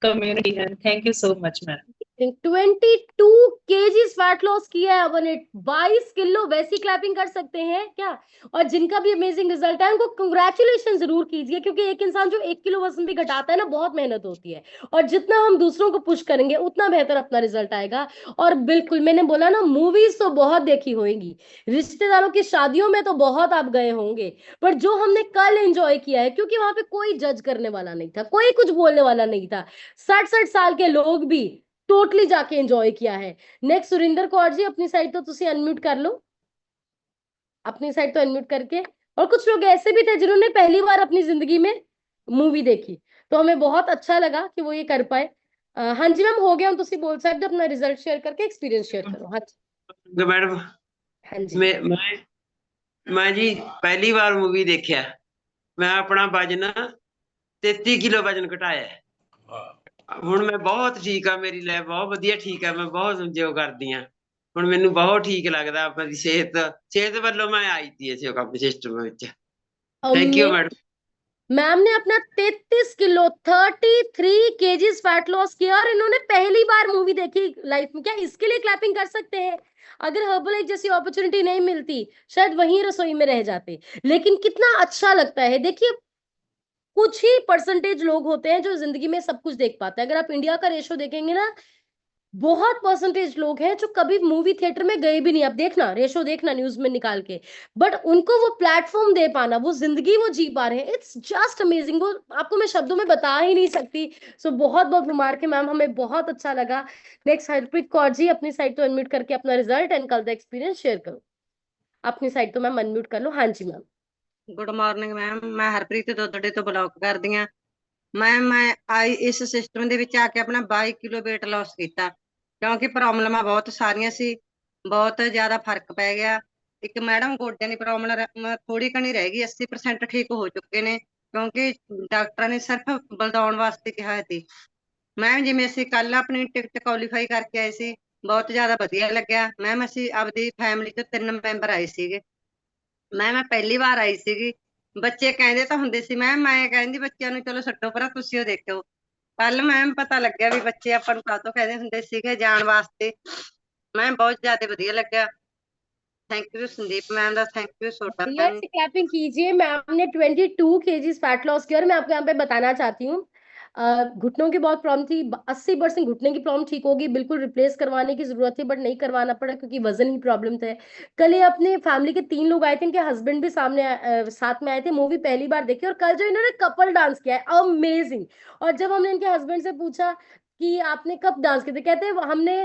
community and thank you so much ma'am. 22 kgs fat loss किया है अपन ने, 22 किलो, वैसी क्लैपिंग कर सकते हैं क्या। और जिनका भी अमेजिंग रिजल्ट है उनको कंग्रेचुलेशन जरूर कीजिए, क्योंकि एक इंसान जो 1 किलो वजन भी घटाता है ना, बहुत मेहनत होती है, और जितना हम दूसरों को पुश करेंगे उतना बेहतर अपना रिजल्ट आएगा। और बिल्कुल मैंने बोला ना, मूवीज तो बहुत देखी होंगी, रिश्तेदारों की शादियों में तो बहुत आप गए होंगे, पर जो हमने कल एंजॉय किया है, क्योंकि वहां पे कोई जज करने वाला नहीं था, कोई कुछ बोलने वाला नहीं था, 60-60 साल के लोग भी टोटली जाके एंजॉय किया है। नेक्स्ट सुरिंदर कौर जी, अपनी साइड तो तुसी अनम्यूट कर लो, अपनी साइड तो अनम्यूट करके। और कुछ लोग ऐसे भी थे जिन्होंने पहली बार अपनी जिंदगी में मूवी देखी, तो हमें बहुत अच्छा लगा कि वो ये कर पाए। हाँ जी मैम, हो गया, हम तुसी बोल सकते हो, अपना रिजल्ट शेयर करके एक्सपीरियंस शेयर करो। हाँ जी मैडम, हाँ जी। मैं जी पहली बार मूवी देखिया। मैं अपना वजन 33 किलो वजन घटाया है। ਹੁਣ ਮੈਂ ਬਹੁਤ ਠੀਕ ਆ, ਮੇਰੀ ਲਾਈਫ ਬਹੁਤ ਵਧੀਆ ਠੀਕ ਆ, ਮੈਂ ਬਹੁਤ ਇੰਜੋਏ ਕਰਦੀ ਆ। ਹੁਣ ਮੈਨੂੰ ਬਹੁਤ ਠੀਕ ਲੱਗਦਾ, ਆਪਣੀ ਸਿਹਤ ਵੱਲੋਂ ਮੈਂ ਆਈ ਸੀ ਇਸੇ ਕੰਮ ਸਿਸਟਮ ਵਿੱਚ। Thank you madam. मैम ने अपना 33 किलो, 33 kgs फैट लॉस किया, और इन्होंने पहली बार मूवी देखी लाइफ में। क्या इसके लिए क्लैपिंग कर सकते हैं। अगर हर्बलाइफ जैसी अपॉर्चुनिटी नहीं मिलती, शायद वहीं रसोई में रह जाते। लेकिन कितना अच्छा लगता है, देखिए कुछ ही परसेंटेज लोग होते हैं जो जिंदगी में सब कुछ देख पाते हैं। अगर आप इंडिया का रेशो देखेंगे ना, बहुत परसेंटेज लोग हैं जो कभी मूवी थिएटर में गए भी नहीं। आप देखना रेशो, देखना न्यूज में निकाल के, बट उनको वो प्लेटफॉर्म दे पाना, वो जिंदगी वो जी पा रहे हैं, इट्स जस्ट अमेजिंग। वो आपको मैं शब्दों में बता ही नहीं सकती। सो बहुत बहुत मुबारक है मैम, हमें बहुत अच्छा लगा। नेक्स्ट हरप्रीत कौर जी, अपनी साइड तो अनम्यूट करके अपना रिजल्ट एंड कल का एक्सपीरियंस शेयर करो। अपनी साइड तो मैम अनम्यूट कर लो। हाँ जी मैम। गुड मॉर्निंग मैम, मैं हरप्रीत दोदੜੇ ਤੋਂ ਬਲੌਕ ਕਰਦੀ ਆ। ਮੈਂ ਆਈ ਇਸ ਸਿਸਟਮ ਦੇ ਵਿੱਚ ਆ ਕੇ ਆਪਣਾ 22 ਕਿਲੋ weight loss ਕੀਤਾ, ਕਿਉਂਕਿ ਪ੍ਰੋਬਲਮਾਂ ਬਹੁਤ ਸਾਰੀਆਂ ਸੀ, ਬਹੁਤ ਜ਼ਿਆਦਾ ਫਰਕ ਪੈ ਗਿਆ। ਇੱਕ ਮੈਡਮ ਗੋਡਿਆਂ ਦੀ ਪ੍ਰੋਬਲਮ ਥੋੜੀ ਘਣੀ ਰਹਿ ਗਈ, 80% ਠੀਕ ਹੋ ਚੁੱਕੇ ਨੇ, ਕਿਉਂਕਿ ਡਾਕਟਰਾਂ ਨੇ ਸਿਰਫ ਬਲਦਾਉਣ ਵਾਸਤੇ ਕਿਹਾ ਸੀ। ਮੈਮ ਜਿਵੇਂ ਅਸੀਂ ਕੱਲ ਆਪਣੀ ਟਿਕਟ ਕੁਆਲੀਫਾਈ ਕਰਕੇ ਆਏ ਸੀ, ਬਹੁਤ ਜ਼ਿਆਦਾ ਵਧੀਆ ਲੱਗਿਆ। ਮੈਮ ਅਸੀਂ ਆਪਦੀ ਫੈਮਿਲੀ ਤੋਂ 3 ਮੈਂਬਰ ਆਏ ਸੀਗੇ। ਮੈਂ ਪਹਿਲੀ ਵਾਰ ਆਈ ਸੀਗੀ। ਬੱਚੇ ਕਹਿੰਦੇ ਤਾਂ ਹੁੰਦੇ ਸੀ ਮੈਮ, ਮੈਂ ਕਹਿੰਦੀ ਬੱਚਿਆਂ ਨੂੰ ਚਲੋ ਛੱਡੋ ਪਰਾਂ, ਤੁਸੀਂ ਉਹ ਦੇਖੋ। ਕੱਲ ਮੈਮ ਪਤਾ ਲੱਗਿਆ ਵੀ ਬੱਚੇ ਆਪਾਂ ਨੂੰ ਕਾਹਤੋਂ ਕਹਿੰਦੇ ਹੁੰਦੇ ਸੀਗੇ ਜਾਣ ਵਾਸਤੇ। ਮੈਮ ਬਹੁਤ ਜ਼ਿਆਦਾ ਵਧੀਆ ਲੱਗਿਆ। थैंक यू संदीप मैम दा, थैंक यू सोडा भैया मैम। से क्लैपिंग कीजिए। मैम ने 22 kgs फैट लॉस किया, और मैं आपको यहाँ पे बताना चाहती हूँ, घुटनों की बहुत प्रॉब्लम थी, 80% घुटने की प्रॉब्लम ठीक होगी, बिल्कुल रिप्लेस करवाने की जरूरत थी, बट नहीं करवाना पड़ा क्योंकि वजन ही प्रॉब्लम थे। कल ये अपने फैमिली के 3 लोग आए थे, इनके हस्बैंड भी साथ में आए थे, मूवी पहली बार देखी, और कल जो इन्होंने कपल डांस किया है, अमेजिंग। और जब हमने इनके हस्बैंड से पूछा कि आपने कब डांस किया था, कहते हैं हमने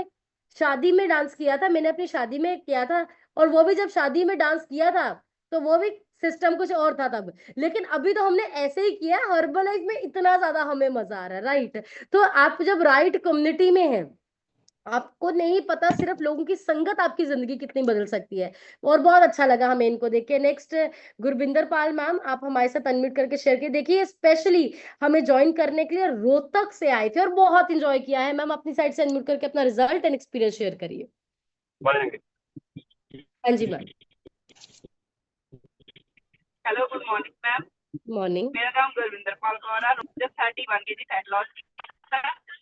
शादी में डांस किया था, मैंने अपनी शादी में किया था, और वो भी जब शादी में डांस किया था तो वो भी सिस्टम कुछ और था तब, लेकिन अभी तो हमने ऐसे ही किया। हर्बलाइफ में इतना ज्यादा हमें मजा आ रहा है, राइट। तो आप जब राइट कम्युनिटी में हैं, आपको नहीं पता, सिर्फ लोगों की संगत आपकी जिंदगी कितनी बदल सकती है। और बहुत अच्छा लगा हमें इनको देख के। नेक्स्ट गुरविंदर पाल मैम, आप हमारे साथ अनम्यूट करके शेयर किए। देखिए स्पेशली हमें ज्वाइन करने के लिए रोहतक से आए थे और बहुत इंजॉय किया है। मैम अपनी साइड से अनम्यूट करके अपना रिजल्ट एंड एक्सपीरियंस शेयर करिए। हाँ जी ma'am. Hello, good morning ma'am. Morning. मेरा नाम गुरविंदर पाल कौर है। रोज 31 kg फैट लॉस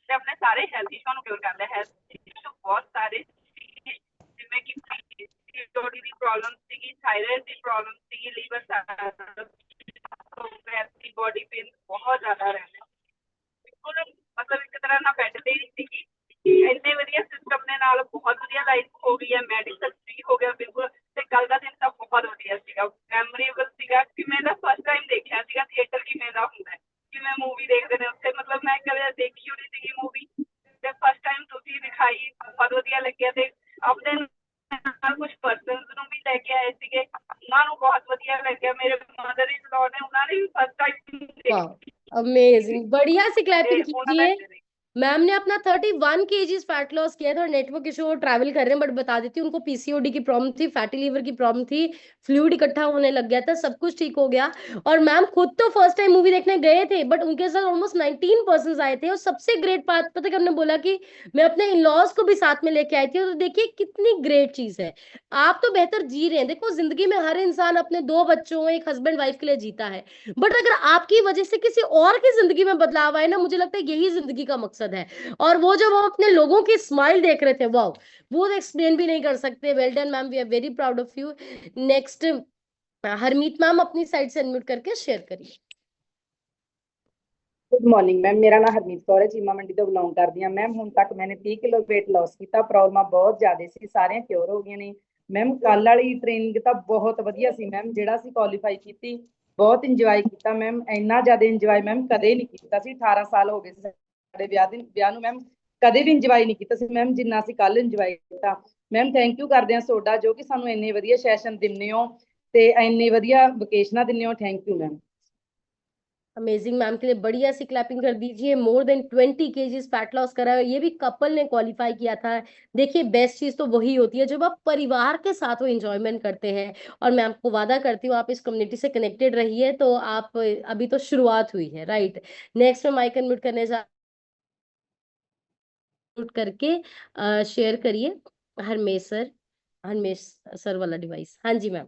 ਤੇ ਆਪਣੇ ਸਾਰੇ ਹੈਲਥ ਇਸ਼ੂਆਂ ਨੂੰ ਕਿਉਰ ਕਰਦਾ ਹੈ। ਇਸ਼ੂ ਬਹੁਤ ਸਾਰੇ ਜਿਵੇਂ ਕਿ ਪੀਸੀਓਡੀ ਦੀ ਪ੍ਰੋਬਲਮ ਸੀਗੀ, ਥਾਇਰਾਇਡ ਦੀ ਪ੍ਰੋਬਲਮ ਸੀਗੀ, ਲੀਵਰ ਦੀ ਬੋਡੀ ਪੇਨ ਬਹੁਤ ਜ਼ਿਆਦਾ ਰਹਿੰਦੇ, ਬਿਲਕੁਲ ਮਤਲਬ ਇੱਕ ਤਰ੍ਹਾਂ ਨਾਲ ਬੈੱਡ ਤੇ ਹੀ ਸੀਗੀ। ਇੰਨੇ ਵਧੀਆ ਸਿਸਟਮ ਦੇ ਨਾਲ ਬਹੁਤ ਵਧੀਆ ਲਾਈਫ ਹੋ ਗਈ ਹੈ, ਮੈਡੀਕਲ ਫ੍ਰੀ ਹੋ ਗਿਆ ਬਿਲਕੁਲ। ਤੇ ਕੱਲ ਦਾ ਦਿਨ ਤਾਂ ਬਹੁਤ ਵਧੀਆ ਸੀਗਾ, ਮੈਮੋਰੇਬਲ ਸੀਗਾ ਕਿ ਮੈਂ ਤਾਂ ਫਸਟ ਟਾਈਮ ਦੇਖਿਆ ਸੀਗਾ ਥੀਏਟਰ ਕਿਵੇਂ ਦਾ ਹੁੰਦਾ ਹੈ, ਕਿਵੇਂ मूवी देखते हैं उत्थे। मतलब मैं कभी देखी होनी सी मूवी, ते फर्स्ट टाइम तुसी दिखाई, बहुत वधिया लग्या। ते अपने नाल कुछ पर्सनस नूं भी लेके आए सीगे, उन्हां नूं बहुत वधिया लग्या। मेरे मदर इन लॉ ने, उन्हां ने भी फर्स्ट टाइम वाह, अमेजिंग। बढ़िया सी क्लैपिंग कीजिए। देखी। मैम ने अपना 31 kg फैट लॉस किया था और नेटवर्क इशू वो ट्रैवल कर रहे हैं, बट बता देती हूँ उनको पीसीओडी की प्रॉब्लम थी, फैटी लीवर की प्रॉब्लम थी, फ्लूइड इकट्ठा होने लग गया था, सब कुछ ठीक हो गया। और मैम खुद तो फर्स्ट टाइम मूवी देखने गए थे, बट उनके साथ ऑलमोस्ट 19 पर्सन आए थे। और सबसे ग्रेट बात पता है कि हमने बोला कि मैं अपने इन लॉज को भी साथ में लेके आई थी। तो देखिए कितनी ग्रेट चीज है। आप तो बेहतर जी रहे हैं। देखो जिंदगी में हर इंसान अपने 2 बच्चों, एक हस्बैंड वाइफ के लिए जीता है, बट अगर आपकी वजह से किसी और की जिंदगी में बदलाव आए ना, मुझे लगता है यही जिंदगी का मकसद है। और वो जब हम अपने लोगों की स्माइल देख रहे थे, वाह, वो एक्सप्लेन भी नहीं कर सकते। Well done ma'am, we are very proud of you. Next Harmeet ma'am अपनी साइड से अनम्यूट करके शेयर करिए। गुड मॉर्निंग मैम, मेरा नाम हरमीत कौर है, चीमा मंडी तो बिलोंग करती हूँ मैम। हुण तक मैंने 30 किलो वेट लॉस किया, प्रॉब्लम बहुत ज्यादा सी, सारियां क्योर हो गई ने मैम। कल वाली ट्रेनिंग तो बहुत वधिया सी मैम, जिहड़ा सी क्वालीफाई की, बहुत इंजॉय किया मैम। इन्ना ज्यादा इंजॉय मैम कदे नहीं किया सी। 18 साल हो गए साडे ब्याह नूं मैम, कदे भी इंजॉय नहीं किया सी मैम जिन्ना असीं कल इंजॉय किया मैम। थैंक यू करदे हां सोडा, जो कि सानूं इन्ने वधिया सैशन दिंदे हो ते इन्नी वधिया वोकेशनां दिंदे हो। Thank you ma'am. Amazing ma'am के लिए बढ़िया सी क्लैपिंग कर दीजिए। More than 20 kg fat loss करा है, ये भी कपल ने क्वालिफाई किया था। देखिए बेस्ट चीज तो वही होती है जब आप परिवार के साथ वो एंजॉयमेंट करते हैं। और मैं आपको वादा करती हूँ आप इस कम्युनिटी से कनेक्टेड रहिए, तो आप अभी तो शुरुआत हुई है, राइट। नेक्स्ट में माइक अनम्यूट करने जा करके शेयर करिए। हरमेश सर वाला डिवाइस। हाँ जी ma'am.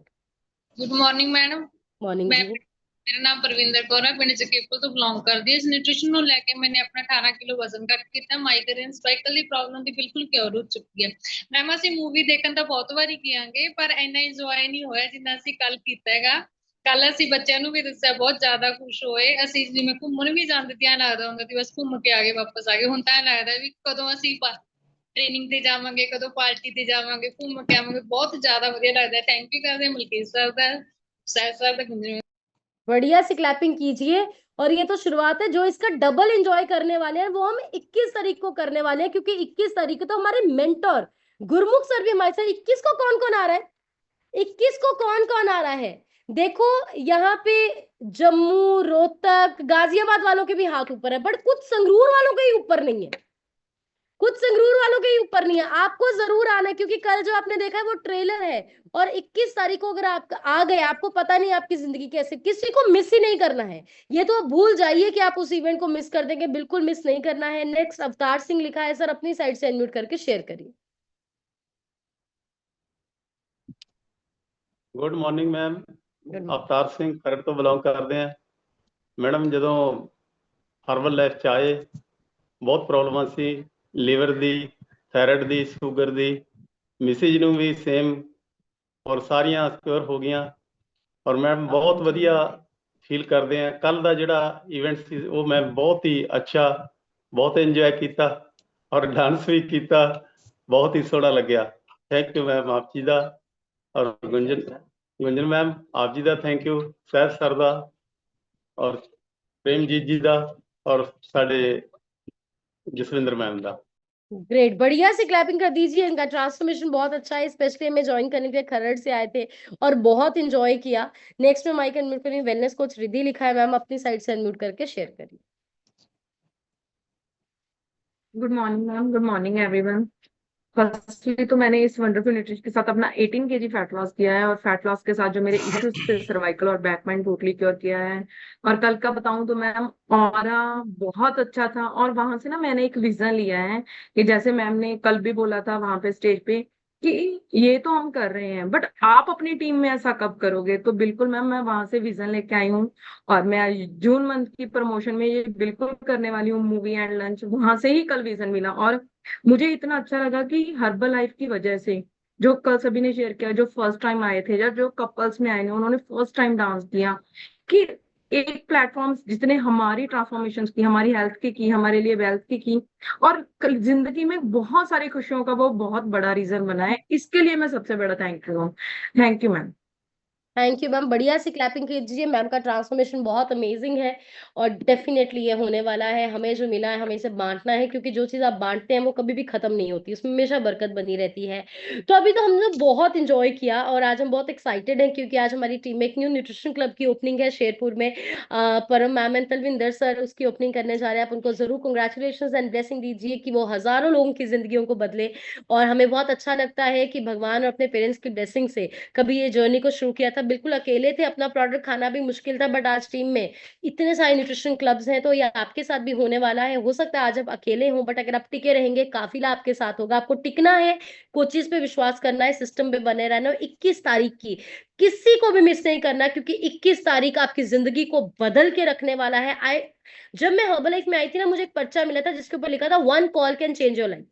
Good morning madam. Morning जी। मेरा नाम परविंदर कौर है, पिंड जकीपुर तो बिलोंग करती है। इस न्यूट्रिशन ਨੂੰ ਲੈ ਕੇ मैंने अपना 18 किलो वजन घट ਕੀਤਾ। ਮਾਈਗ੍ਰੇਨ ਸਰਵਾਈਕਲ ਦੀ ਪ੍ਰੋਬਲਮ ਦੀ ਬਿਲਕੁਲ ਕਿਉਰ ਹੋ ਚੁੱਕੀ ਹੈ। ਮੈਮ ਅਸੀਂ ਮੂਵੀ ਦੇਖਣ ਤਾਂ ਬਹੁਤ ਵਾਰੀ ਕੀਆਂਗੇ, ਪਰ ਇੰਨਾ ਇੰਜੋਏ ਨਹੀਂ ਹੋਇਆ ਜਿੰਨਾ ਅਸੀਂ ਕੱਲ ਕੀਤਾ ਹੈਗਾ। ਕੱਲ ਅਸੀਂ ਬੱਚਿਆਂ ਨੂੰ ਵੀ ਦੱਸਿਆ, ਬਹੁਤ ਜ਼ਿਆਦਾ ਖੁਸ਼ ਹੋਏ। ਅਸੀਂ ਜਿਵੇਂ ਘੁੰਮਣ ਵੀ ਜਾਂਦੇ ਤੇ ਐਂ ਲੱਗਦਾ ਹੁੰਦਾ ਕਿ ਬਸ ਘੁੰਮ ਕੇ ਆ ਗਏ, ਵਾਪਸ ਆ ਗਏ। ਹੁਣ ਤਾਂ ਐਂ ਲੱਗਦਾ ਵੀ ਕਦੋਂ ਅਸੀਂ ਟ੍ਰੇਨਿੰਗ ਤੇ ਜਾਵਾਂਗੇ, ਕਦੋਂ ਪਾਰਟੀ ਤੇ ਜਾਵਾਂਗੇ, ਘੁੰਮ ਕੇ ਆਵਾਂਗੇ। ਬਹੁਤ ਜ਼ਿਆਦਾ ਵਧੀਆ ਲੱਗਦਾ। ਥੈਂਕ ਯੂ ਕਰਦੇ ਮਲਕੀਤ ਸਰ ਦਾ, ਸਰ ਸਰ ਦਾ। बढ़िया सी क्लैपिंग कीजिए। और ये तो शुरुआत है, जो इसका डबल एंजॉय करने वाले हैं वो हम 21 तारीख को करने वाले हैं, क्योंकि 21 तारीख को तो हमारे मेंटर गुरमुख सर भी हमारे साथ। 21 को कौन कौन आ रहा है? 21 को कौन कौन आ रहा है? देखो यहाँ पे जम्मू, रोहतक, गाजियाबाद वालों के भी हाथ ऊपर है, बट कुछ संगरूर वालों के ही ऊपर नहीं है, कुछ संगरूर वालों के ही ऊपर नहीं है। आपको जरूर आना है, क्योंकि कल जो आपने देखा है वो ट्रेलर है। और 21 तारीख को अगर आप आ गए, आपको पता नहीं आपकी जिंदगी कैसे, किसी को मिस ही नहीं करना है। ये तो आप भूल जाइए कि आप उस इवेंट को मिस कर देंगे, बिल्कुल मिस नहीं करना है। नेक्स्ट अवतार सिंह लिखा है, सर अपनी साइड से अनम्यूट करके शेयर करिए। Good morning ma'am, Avtar Singh खरड़ तो बिलोंग करते हैं मैडम। जो हर्बल लाइफ च आए बहुत प्रॉब्लम सी, लीवर दी, थायराइड दी, शुगर दी, मिसिज नूं भी सेम, और सारियां क्योर हो गई। और मैम बहुत वधिया फील करते हैं। कल का जिहड़ा इवेंट सी वो मैं बहुत ही अच्छा, बहुत इंजॉय किया और डांस भी किया, बहुत ही सोहना लग्या। थैंक यू मैम आप जी का। और गुंजन मैम आप जी का थैंक यू, सैर सर का, और प्रेमजीत जी का, और साडे जसविंदर मैम का। ग्रेट, बढ़िया से क्लैपिंग कर दीजिए। इनका ट्रांसफॉर्मेशन बहुत अच्छा है, स्पेशली हमें ज्वाइन करने के लिए खरड़ से आए थे और बहुत इंजॉय किया। नेक्स्ट में माइक अनम्यूट करिए। वेलनेस कोच रिद्धि लिखा है, मैम अपनी साइड से अनम्यूट करके शेयर करिए। Good morning ma'am, good morning everyone. Firstly तो मैंने इस वंडरफुल न्यूट्रिशन के साथ अपना 18 केजी फैट लॉस किया है, और फैट लॉस के साथ जो मेरे इश्यूज थे सर्वाइकल और बैक पेन टोटली क्योर किया है। और कल का बताऊं तो मैम ऑरा बहुत अच्छा था, और वहां से ना मैंने एक विजन लिया है कि जैसे मैम ने कल भी बोला था वहां पे स्टेज पे कि ये तो हम कर रहे हैं बट आप अपनी टीम में ऐसा कब करोगे, तो बिल्कुल मैम मैं वहां से विजन लेके आई हूँ। और मैं जून मंथ की प्रमोशन में ये बिल्कुल करने वाली हूँ, मूवी एंड लंच, वहां से ही कल विजन मिला। और मुझे इतना अच्छा लगा कि हर्बल लाइफ की वजह से, जो कल सभी ने शेयर किया, जो फर्स्ट टाइम आए थे या जो कपल्स में आए ने उन्होंने फर्स्ट टाइम डांस किया, कि एक प्लेटफॉर्म जितने हमारी ट्रांसफॉर्मेशन की, हमारी हेल्थ की, हमारे लिए वेल्थ की, और जिंदगी में बहुत सारी खुशियों का वो बहुत बड़ा रीजन बना है। इसके लिए मैं सबसे बड़ा थैंक यू हूँ। Thank you ma'am. Thank you ma'am, बढ़िया सी क्लैपिंग कीजिए। मैम का ट्रांसफॉर्मेशन बहुत अमेजिंग है और डेफिनेटली ये होने वाला है। हमें जो मिला है हमें इसे बांटना है, क्योंकि जो चीज़ आप बांटते हैं वो कभी भी खत्म नहीं होती, उसमें हमेशा बरकत बनी रहती है। तो अभी तो हमने बहुत इंजॉय किया और आज हम बहुत एक्साइटेड हैं, क्योंकि आज हमारी टीम में एक न्यू न्यूट्रिशन क्लब की ओपनिंग है शेरपुर में। परम मैम एंड तलविंदर सर उसकी ओपनिंग करने जा रहे हैं। आप उनको जरूर कंग्रेचुलेशन एंड ब्लेसिंग दीजिए कि वो हजारों लोगों की जिंदगियों को बदले। और हमें बहुत अच्छा लगता है कि भगवान और अपने पेरेंट्स की ब्लेसिंग से कभी ये जर्नी को शुरू किया था, बिल्कुल अकेले थे, अपना प्रोडक्ट खाना भी मुश्किल था, बट आज टीम में इतने सारे न्यूट्रिशन क्लब्स हैं, तो ये आपके साथ भी होने वाला है। हो सकता है आज आप अकेले हो, बट अगर आप टिके रहेंगे काफिला आपके साथ होगा। आपको टिकना है, कोचिज पे विश्वास करना है, सिस्टम पे बने रहना। और 21 तारीख की किसी को भी मिस नहीं करना, क्योंकि 21 तारीख आपकी जिंदगी को बदल के रखने वाला है। जब मैं हर्बल लाइफ में आई थी ना, मुझे एक पर्चा मिला था जिसके ऊपर लिखा था 1 call can change your life.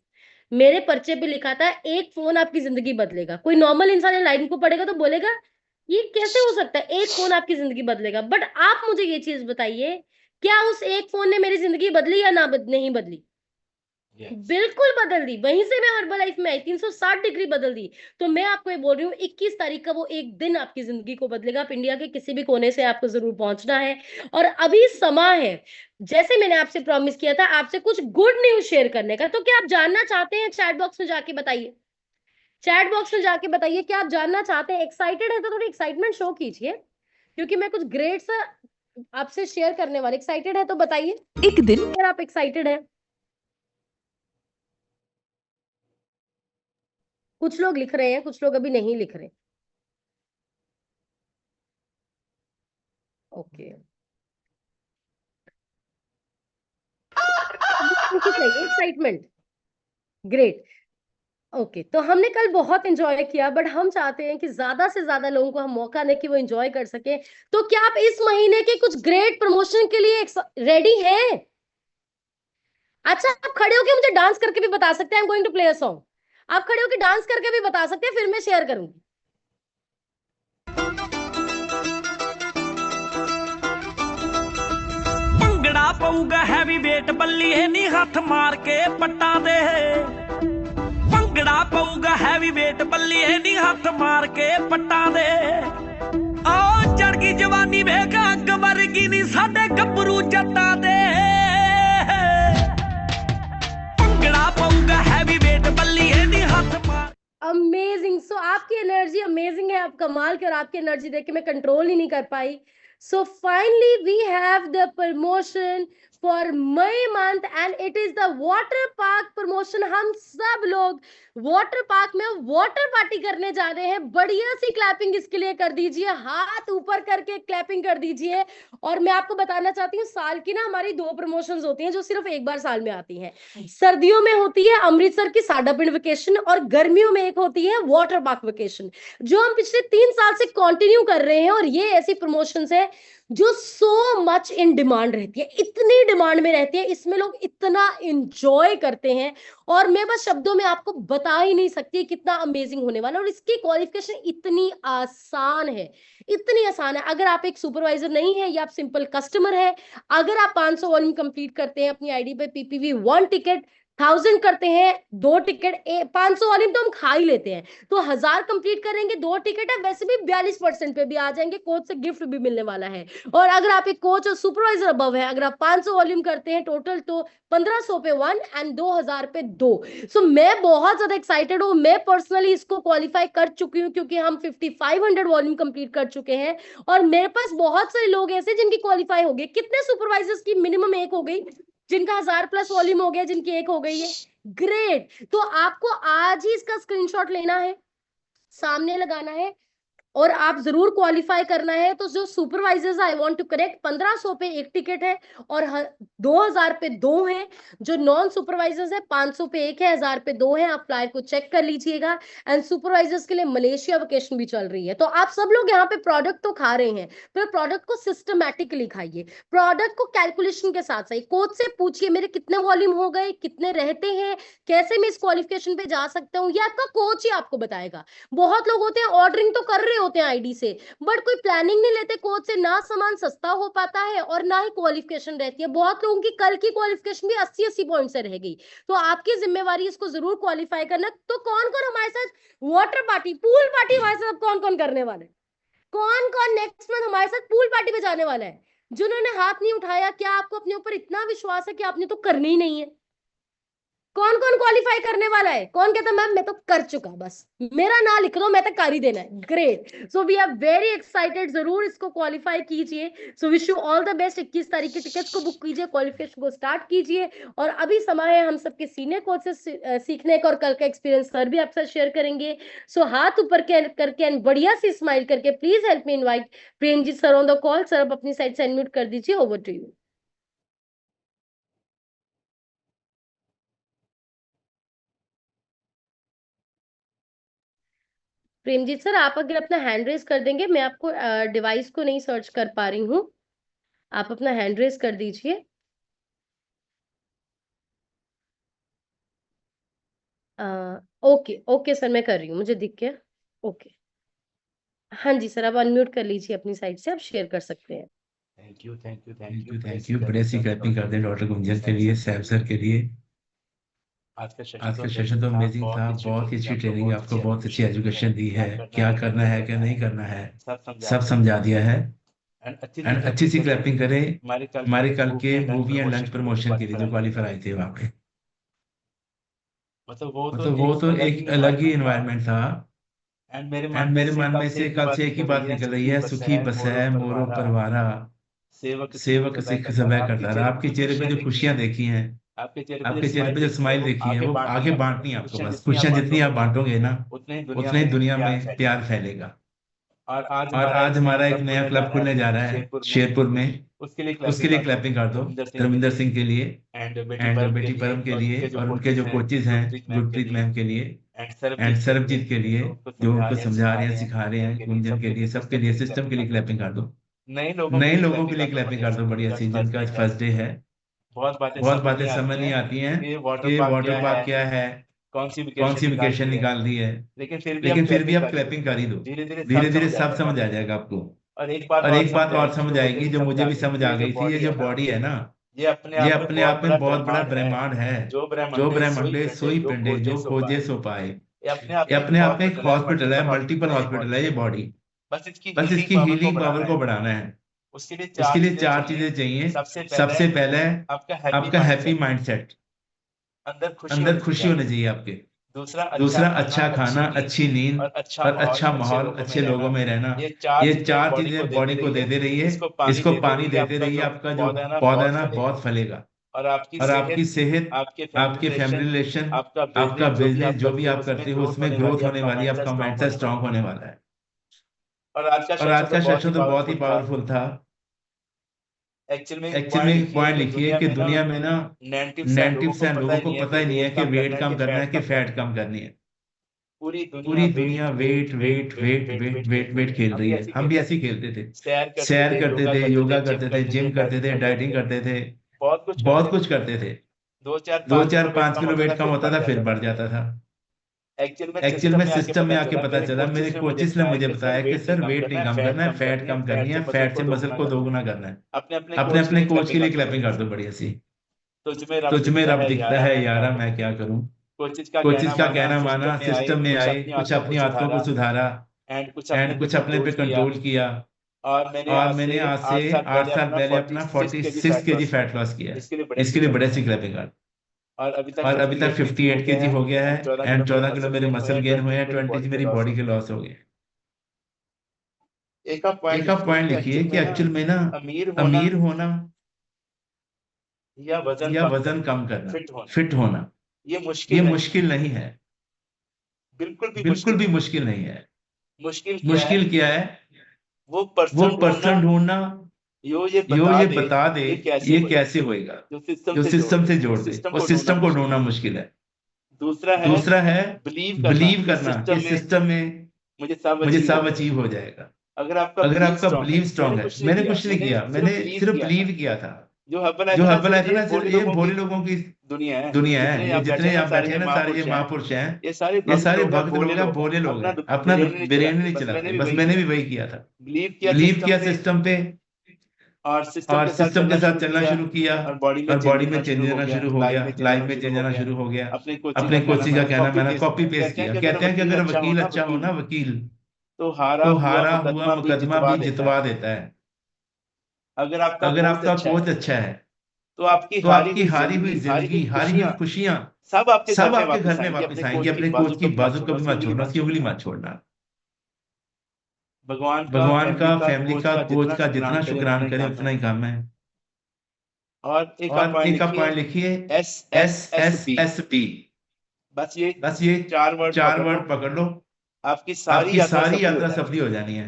मेरे पर्चे पे लिखा था एक फोन आपकी जिंदगी बदलेगा। कोई नॉर्मल इंसान लाइन को पढ़ेगा तो बोलेगा ये कैसे हो सकता है, एक फोन आपकी जिंदगी बदलेगा। बट आप मुझे ये चीज बताइए, क्या उस एक फोन ने मेरी जिंदगी बदली या नहीं बदली? बिल्कुल बदल दी। वहीं से मैं हर्बल लाइफ में आई, 360 डिग्री बदल दी। तो मैं आपको ये बोल रही हूँ 21 तारीख का वो एक दिन आपकी जिंदगी को बदलेगा। आप इंडिया के किसी भी कोने से आपको जरूर पहुंचना है। और अभी समय है, जैसे मैंने आपसे प्रॉमिस किया था, आपसे कुछ गुड न्यूज शेयर करने का। तो क्या आप जानना चाहते हैं? चैट बॉक्स में जाके बताइए, चैट बॉक्स में जाके बताइए क्या आप जानना चाहते हैं। एक्साइटेड है तो थोड़ी एक्साइटमेंट शो कीजिए, क्योंकि मैं कुछ ग्रेट सा आपसे शेयर करने वाली। एक्साइटेड है तो बताइए एक दिन, अगर आप एक्साइटेड है। कुछ लोग लिख रहे हैं, कुछ लोग अभी नहीं लिख रहे। ओके, चाहिए एक्साइटमेंट, ग्रेट। ओके, तो हमने कल बहुत एंजॉय किया, बट हम चाहते हैं कि ज्यादा से ज्यादा लोगों को हम मौका दें कि वो एंजॉय कर सके। तो क्या आप इस महीने के कुछ ग्रेट प्रमोशन के लिए रेडी हैं? अच्छा, आप खड़े होके मुझे डांस करके भी बता सकते हैं। I am going to play a song. आप खड़े होके डांस करके भी बता सकते हैं, फिर मैं शेयर करूंगी। ਭੰਗੜਾ ਪਊਗਾ ਹੈਵੀ ਵੇਟ ਬੱਲੀਏ ਨੀ ਹੱਥ ਮਾਰ ਕੇ ਪੱਟਾਂ ਦੇ ਭੰਗੜਾ ਪਊਗਾ ਹੈਵੀ ਵੇਟ ਬੱਲੀਏ ਨੀ ਹੱਥ ਮਾਰ ਕੇ ਪੱਟਾਂ ਦੇ ਆ ਚੜ ਗਈ ਜਵਾਨੀ ਵੇਖ ਅੱਗ ਵਰਗੀ ਨੀ ਸਾਡੇ ਗੱਭਰੂ ਜੱਟਾਂ ਦੇ ਭੰਗੜਾ ਪਊਗਾ ਹੈਵੀ ਵੇਟ ਬੱਲੀਏ ਨੀ ਹੱਥ ਮਾਰ। अमेजिंग। सो आपकी एनर्जी अमेजिंग है, आप कमाल के। और आपकी एनर्जी देख के मैं कंट्रोल ही नहीं कर पाई। So finally we have the promotion for May month and it is the water park promotion. हम सब लोग वाटर पार्क में वाटर पार्टी करने जा रहे हैं। बढ़िया सी क्लैपिंग इसके लिए कर दीजिए, हाथ ऊपर करके क्लैपिंग कर दीजिए। और मैं आपको बताना चाहती हूँ, साल की ना हमारी 2 प्रमोशंस होती हैं जो सिर्फ एक बार साल में आती हैं। सर्दियों में होती है अमृतसर की साडा पिंड वेकेशन, और गर्मियों में एक होती है वाटर पार्क वेकेशन, जो हम पिछले 3 साल से कंटिन्यू कर रहे हैं। और ये ऐसी प्रमोशंस है जो सो मच इन डिमांड रहती है, इतनी डिमांड में रहती है। इसमें लोग इतना एंजॉय करते हैं, और मैं बस शब्दों में आपको बता ही नहीं सकती कितना अमेजिंग होने वाला है। और इसकी क्वालिफिकेशन इतनी आसान है, इतनी आसान है। अगर आप एक सुपरवाइजर नहीं है या आप सिंपल कस्टमर है, अगर आप 500 वॉल्यूम कंप्लीट करते हैं अपनी आईडी पे, पीपीवी 1 टिकट, 1000 करते हैं 2 टिकट, 500 वॉल्यूम तो हम खा ही लेते हैं, तो 1000 कंप्लीट करेंगे 2 टिकट है, वैसे भी 42% पे भी आ जाएंगे। कोच से गिफ्ट भी मिलने वाला है। और अगर आप एक कोच और सुपरवाइजर अबव है, अगर आप 500 वॉल्यूम करते हैं टोटल, तो 1500 पे 1 एंड 2000 पे 2। सो मैं बहुत ज्यादा एक्साइटेड हूँ। मैं पर्सनली इसको क्वालिफाई कर चुकी हूँ, क्योंकि हम 5500 वॉल्यूम कंप्लीट कर चुके हैं। और मेरे पास बहुत सारे लोग ऐसे जिनकी क्वालिफाई हो गई। कितने सुपरवाइजर्स की मिनिमम 1 हो गई, जिनका 1000 प्लस वॉल्यूम हो गया, जिनकी 1 हो गई है? ग्रेट। तो आपको आज ही इसका स्क्रीनशॉट लेना है, सामने लगाना है और आप जरूर क्वालिफाई करना है। तो जो supervisors, I want to correct, 1500 पे एक टिकट है और 2000 पे 2 है। जो नॉन सुपरवाइजर्स है 500 पे एक है, 1000 पे 2 है। आप फ्लायर को चेक कर लीजिएगा। एंड सुपरवाइजर्स के लिए मलेशिया वेकेशन भी चल रही है। तो आप सब लोग यहाँ पे प्रोडक्ट तो खा रहे हैं, पर प्रोडक्ट को सिस्टमैटिकली खाइए, प्रोडक्ट को कैलकुलेशन के साथ सही। कोच से पूछिए मेरे कितने वॉल्यूम हो गए, कितने रहते हैं, कैसे मैं इस क्वालिफिकेशन पे जा सकता हूँ, ये आपका कोच ही आपको बताएगा। बहुत लोग होते हैं ऑर्डरिंग तो कर रहे होते हैं आईडी से, बट कोई प्लानिंग नहीं लेते कोच से, ना सामान सस्ता हो पाता है और ना ही क्वालिफिकेशन रहती है। बहुत लोगों की कल की क्वालिफिकेशन भी 80-80 पॉइंट से रह गई। तो आपकी जिम्मेवारी इसको जरूर क्वालिफाई करना। तो कौन कौन हमारे साथ वाटर पार्टी, पूल पार्टी हमारे साथ कौन कौन करने वाले, कौन कौन नेक्स्ट मंथ हमारे साथ पूल पार्टी पे जाने वाला है? जिन्होंने हाथ नहीं उठाया, क्या आपको अपने ऊपर इतना विश्वास है कि आपने तो करनी ही नहीं है? कौन कौन क्वालिफाई करने वाला है? कौन कहता मैम मैं तो कर चुका, बस मेरा नाम लिख दो, मैं तो कर ही देना है। Great, so we are very excited. जरूर इसको क्वालिफाई कीजिए। So wish you all the best. 21 तारीख के टिकट्स को बुक कीजिए, क्वालिफिकेशन को स्टार्ट कीजिए। और अभी समय है हम सबके सीनियर कोच से सीखने का, और कल का एक्सपीरियंस सर भी आपसे शेयर करेंगे। सो हाथ ऊपर करके एंड बढ़िया सी स्माइल करके please help me invite Premjeet sir on the call. Sir आप अपनी साइड से अनम्यूट कर दीजिए। Over to you. Premjeet sir, आप अगर अपना हैंड रेज कर देंगे, मैं आपको डिवाइस को नहीं सर्च कर पा रही हूँ, आप अपना हैंड रेज कर दीजिए। ओके ओके सर, मैं कर रही हूँ, मुझे दिख गया। ओके, हाँ जी सर, आप अनम्यूट कर लीजिए अपनी साइड से, आप शेयर कर सकते हैं। Thank you thank you thank you thank you. बड़े सी क्लैपिंग कर दें डॉक्टर गुंजन के लिए, सैम सर के लिए। आज का सेशन तो अमेजिंग था, बहुत ही अच्छी ट्रेनिंग, आपको बहुत अच्छी एजुकेशन दी है, क्या करना है क्या नहीं करना है सब समझा दिया है। एंड अच्छी सी क्लैपिंग करें हमारे कल के मूवी एंड लंच प्रमोशन के लिए जो क्वालिफाई आए थे वहाँ पे। मतलब वो तो एक अलग ही एनवायरनमेंट था। एंड मेरे मन में से कल से एक ही बात निकल रही है, सुखी बसै मोरो परवारा, सेवक सिख सबह करता रहा। आपके चेहरे पे जो खुशियां देखी हैं, आपके चेहरे पे जो स्माइल देखी है, वो आगे बांटनी है आपको। बस खुशियां जितनी आप बांटोगे ना, उतने ही दुनिया में प्यार फैलेगा। और आज हमारा एक नया क्लब खुलने जा रहा है शेरपुर में, उसके लिए क्लैपिंग कर दो धर्मिंदर सिंह के लिए एंड बेटी परम के लिए, और उनके जो कोचेज हैं गुरप्रीत मैम के लिए एंड सरबजीत के लिए, जो उनको समझा रहे हैं सिखा रहे हैं, गुंजन के लिए, सबके लिए, सिस्टम के लिए क्लैपिंग कर दो। नए लोगों के लिए क्लैपिंग कर दो। बढ़िया सीजन का आज फर्स्ट डे है। बहुत बातें समझ नहीं आती हैं कि वाटर पार्क क्या है, कौन सी वेकेशन निकाल दी है, लेकिन फिर भी आप क्लैपिंग कर ही दो। धीरे धीरे सब समझ आ जाएगा आपको। और एक बात और समझ आएगी जो मुझे भी समझ आ गई थी, ये जो बॉडी है ना, ये अपने आप में बहुत बड़ा ब्रह्मांड है। जो ब्रह्मांडे सोई पिंडे, जो खोजे सो पाए। ये अपने आप में एक हॉस्पिटल है, मल्टीपल हॉस्पिटल है ये बॉडी। बस इसकी हीलिंग पावर को बढ़ाना है। उसके लिए 4 चीजें चाहिए। सबसे पहले आपका हैप्पी माइंडसेट, अंदर खुशी होनी चाहिए आपके। दूसरा अच्छा खाना, अच्छी नींद और अच्छा माहौल, अच्छे लोगों में रहना। ये 4 चीजें बॉडी को दे रही है। इसको पानी देते रहिए, आपका जो पौधा है ना बहुत फलेगा। और आपकी सेहत, आपके फैमिली रिलेशन, आपका बिजनेस, जो भी आप करते हो उसमें ग्रोथ होने वाली है, आपका माइंडसेट स्ट्रांग होने वाला है। और आज का सेशन तो बहुत ही पावरफुल था। एक्चुअल में एक पॉइंट लिखिए कि दुनिया में ना 90% लोगों को पता ही नहीं है कि वेट कम करना है कि फैट कम करनी है। पूरी दुनिया wait wait wait wait wait wait खेल रही है। हम भी ऐसे ही खेलते थे, सैर करते थे, योगा करते थे, जिम करते थे, डाइटिंग करते थे, बहुत कुछ करते थे। 2-4-5 किलो वेट कम होता था, फिर बढ़ जाता था। एक्चुअल में सिस्टम में आके पता चला, मेरे कोचेस ने मुझे बताया कि सर वेट नहीं कम करना है, फैट कम करनी है, फैट से मसल को दोगुना करना है। अपने कोच के लिए क्लैपिंग कर दो बढ़िया सी। तुझ में रब दिखता है यारा, मैं क्या करूं। कोचेस का कहना माना, सिस्टम में आए, कुछ अपनी आदतों को सुधारा एंड कुछ अपने पे कंट्रोल किया। और मैंने आज से 8 साल पहले अपना 46 kg फैट लॉस किया। इसके लिए बड़े सी क्लैपिंग कर। और अभी तक 58 kg हो गया है एंड 14 किलो मेरे मसल गेन हुए हैं, 20 मेरी बॉडी के लॉस हो गए। एक आप पॉइंट लिखिए कि एक्चुअल में ना अमीर होना या वजन कम करना, फिट होना, ये ये मुश्किल नहीं है, बिल्कुल बिल्कुल भी मुश्किल नहीं है। मुश्किल मुश्किल क्या है? वो वो पर्सन ढूंढना यो ये बता दे ये कैसे होएगा, जो सिस्टम से जोड़ दे, वो सिस्टम को ढूंढना मुश्किल है। दूसरा है बिलीव करना कि सिस्टम में मुझे सब अचीव हो जाएगा। अगर अगर आपका बिलीव स्ट्रांग है, मैंने कुछ नहीं किया, मैंने सिर्फ बिलीव किया था। जो हर्बल लाइफ है ना, सिर्फ ये भोले लोगों की दुनिया है। ये जितने यहाँ बैठे हैं ना, सारे ये महापुरुष हैं, ये सारे भक्त लोग हैं, भोले लोग हैं, अपना ब्रेन नहीं चलाते। बस मैंने भी वही किया था, बिलीव किया सिस्टम पे और सिस्टम के साथ चलना शुरू किया और बॉडी में चेंज आना शुरू हो गया, लाइफ में चेंज आना शुरू हो गया। अपने कोचिंग का कहना मैंने कॉपी पेस्ट किया। कहते हैं कि अगर वकील अच्छा हो ना, वकील तो हारा हुआ मुकदमा भी जितवा देता है। अगर अगर आपका कोच अच्छा है तो आपकी हारी हुई जिंदगी, हारी हुई खुशियां सब आपके घर में वापस आएंगी। अपने कोच की बाजू कभी मत छोड़ना, उसकी उंगली मत छोड़ना। भगवान का, फैमिली का, कोच का जितना शुक्राना करें उतना ही काम है। और एक पॉइंट लिखिए SSSP। बस ये चार वर्ड पकड़ लो, आपकी सारी यात्रा सफली हो जानी है,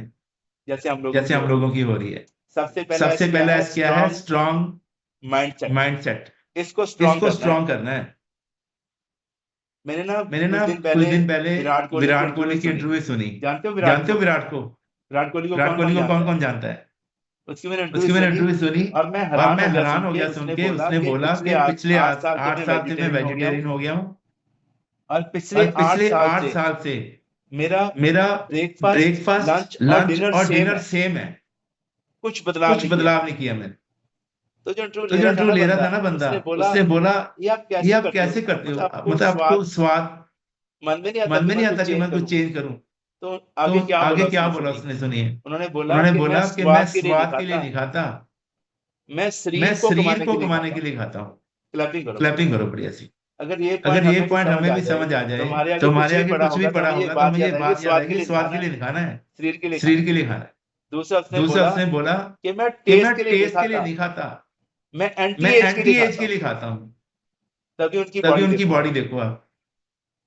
जैसे हम लोगों की हो रही है। सबसे पहला एस क्या है? Strong mindset. इसको स्ट्रॉन्ग करना है। मैंने ना कुछ दिन पहले विराट कोहली की इंटरव्यू सुनी। जानते हो विराट को? विराट कोहली को कौन कौन जानता है? उसकी मैंने इंटरव्यू सुनी और मैं हैरान हो गया सुन के। उसने बोला कि पिछले 8 साल से मैं वेजिटेरियन हो गया हूँ और पिछले 8 साल से मेरा ब्रेकफास्ट, लंच और डिनर सेम है, कुछ बदलाव नहीं किया मैंने। तो जो इंटरव्यू ले रहा था ना बंदा, उसने बोला ये आप कैसे करते हो? मतलब आपको स्वाद मन में नहीं आता कि मैं कुछ चेंज करूं? तो आगे क्या बोला उसने? सुनिए। उन्होंने बोला कि मैं स्वाद के लिए नहीं खाता, मैं शरीर को कमाने के लिए खाता हूँ। क्लैपिंग करो बढ़िया सी। अगर ये पॉइंट हमें भी समझ आ जाए तो हमारे आगे कुछ भी पड़ा होगा तो हमें ये बात याद है कि स्वाद के लिए नहीं खाना है, शरीर के लिए खाना है। दूसरा उसने बोला कि मैं टेस्ट के लिए नहीं खाता, मैं एंटी एज के लिए खाता हूँ। तभी उनकी बॉडी देखो आप,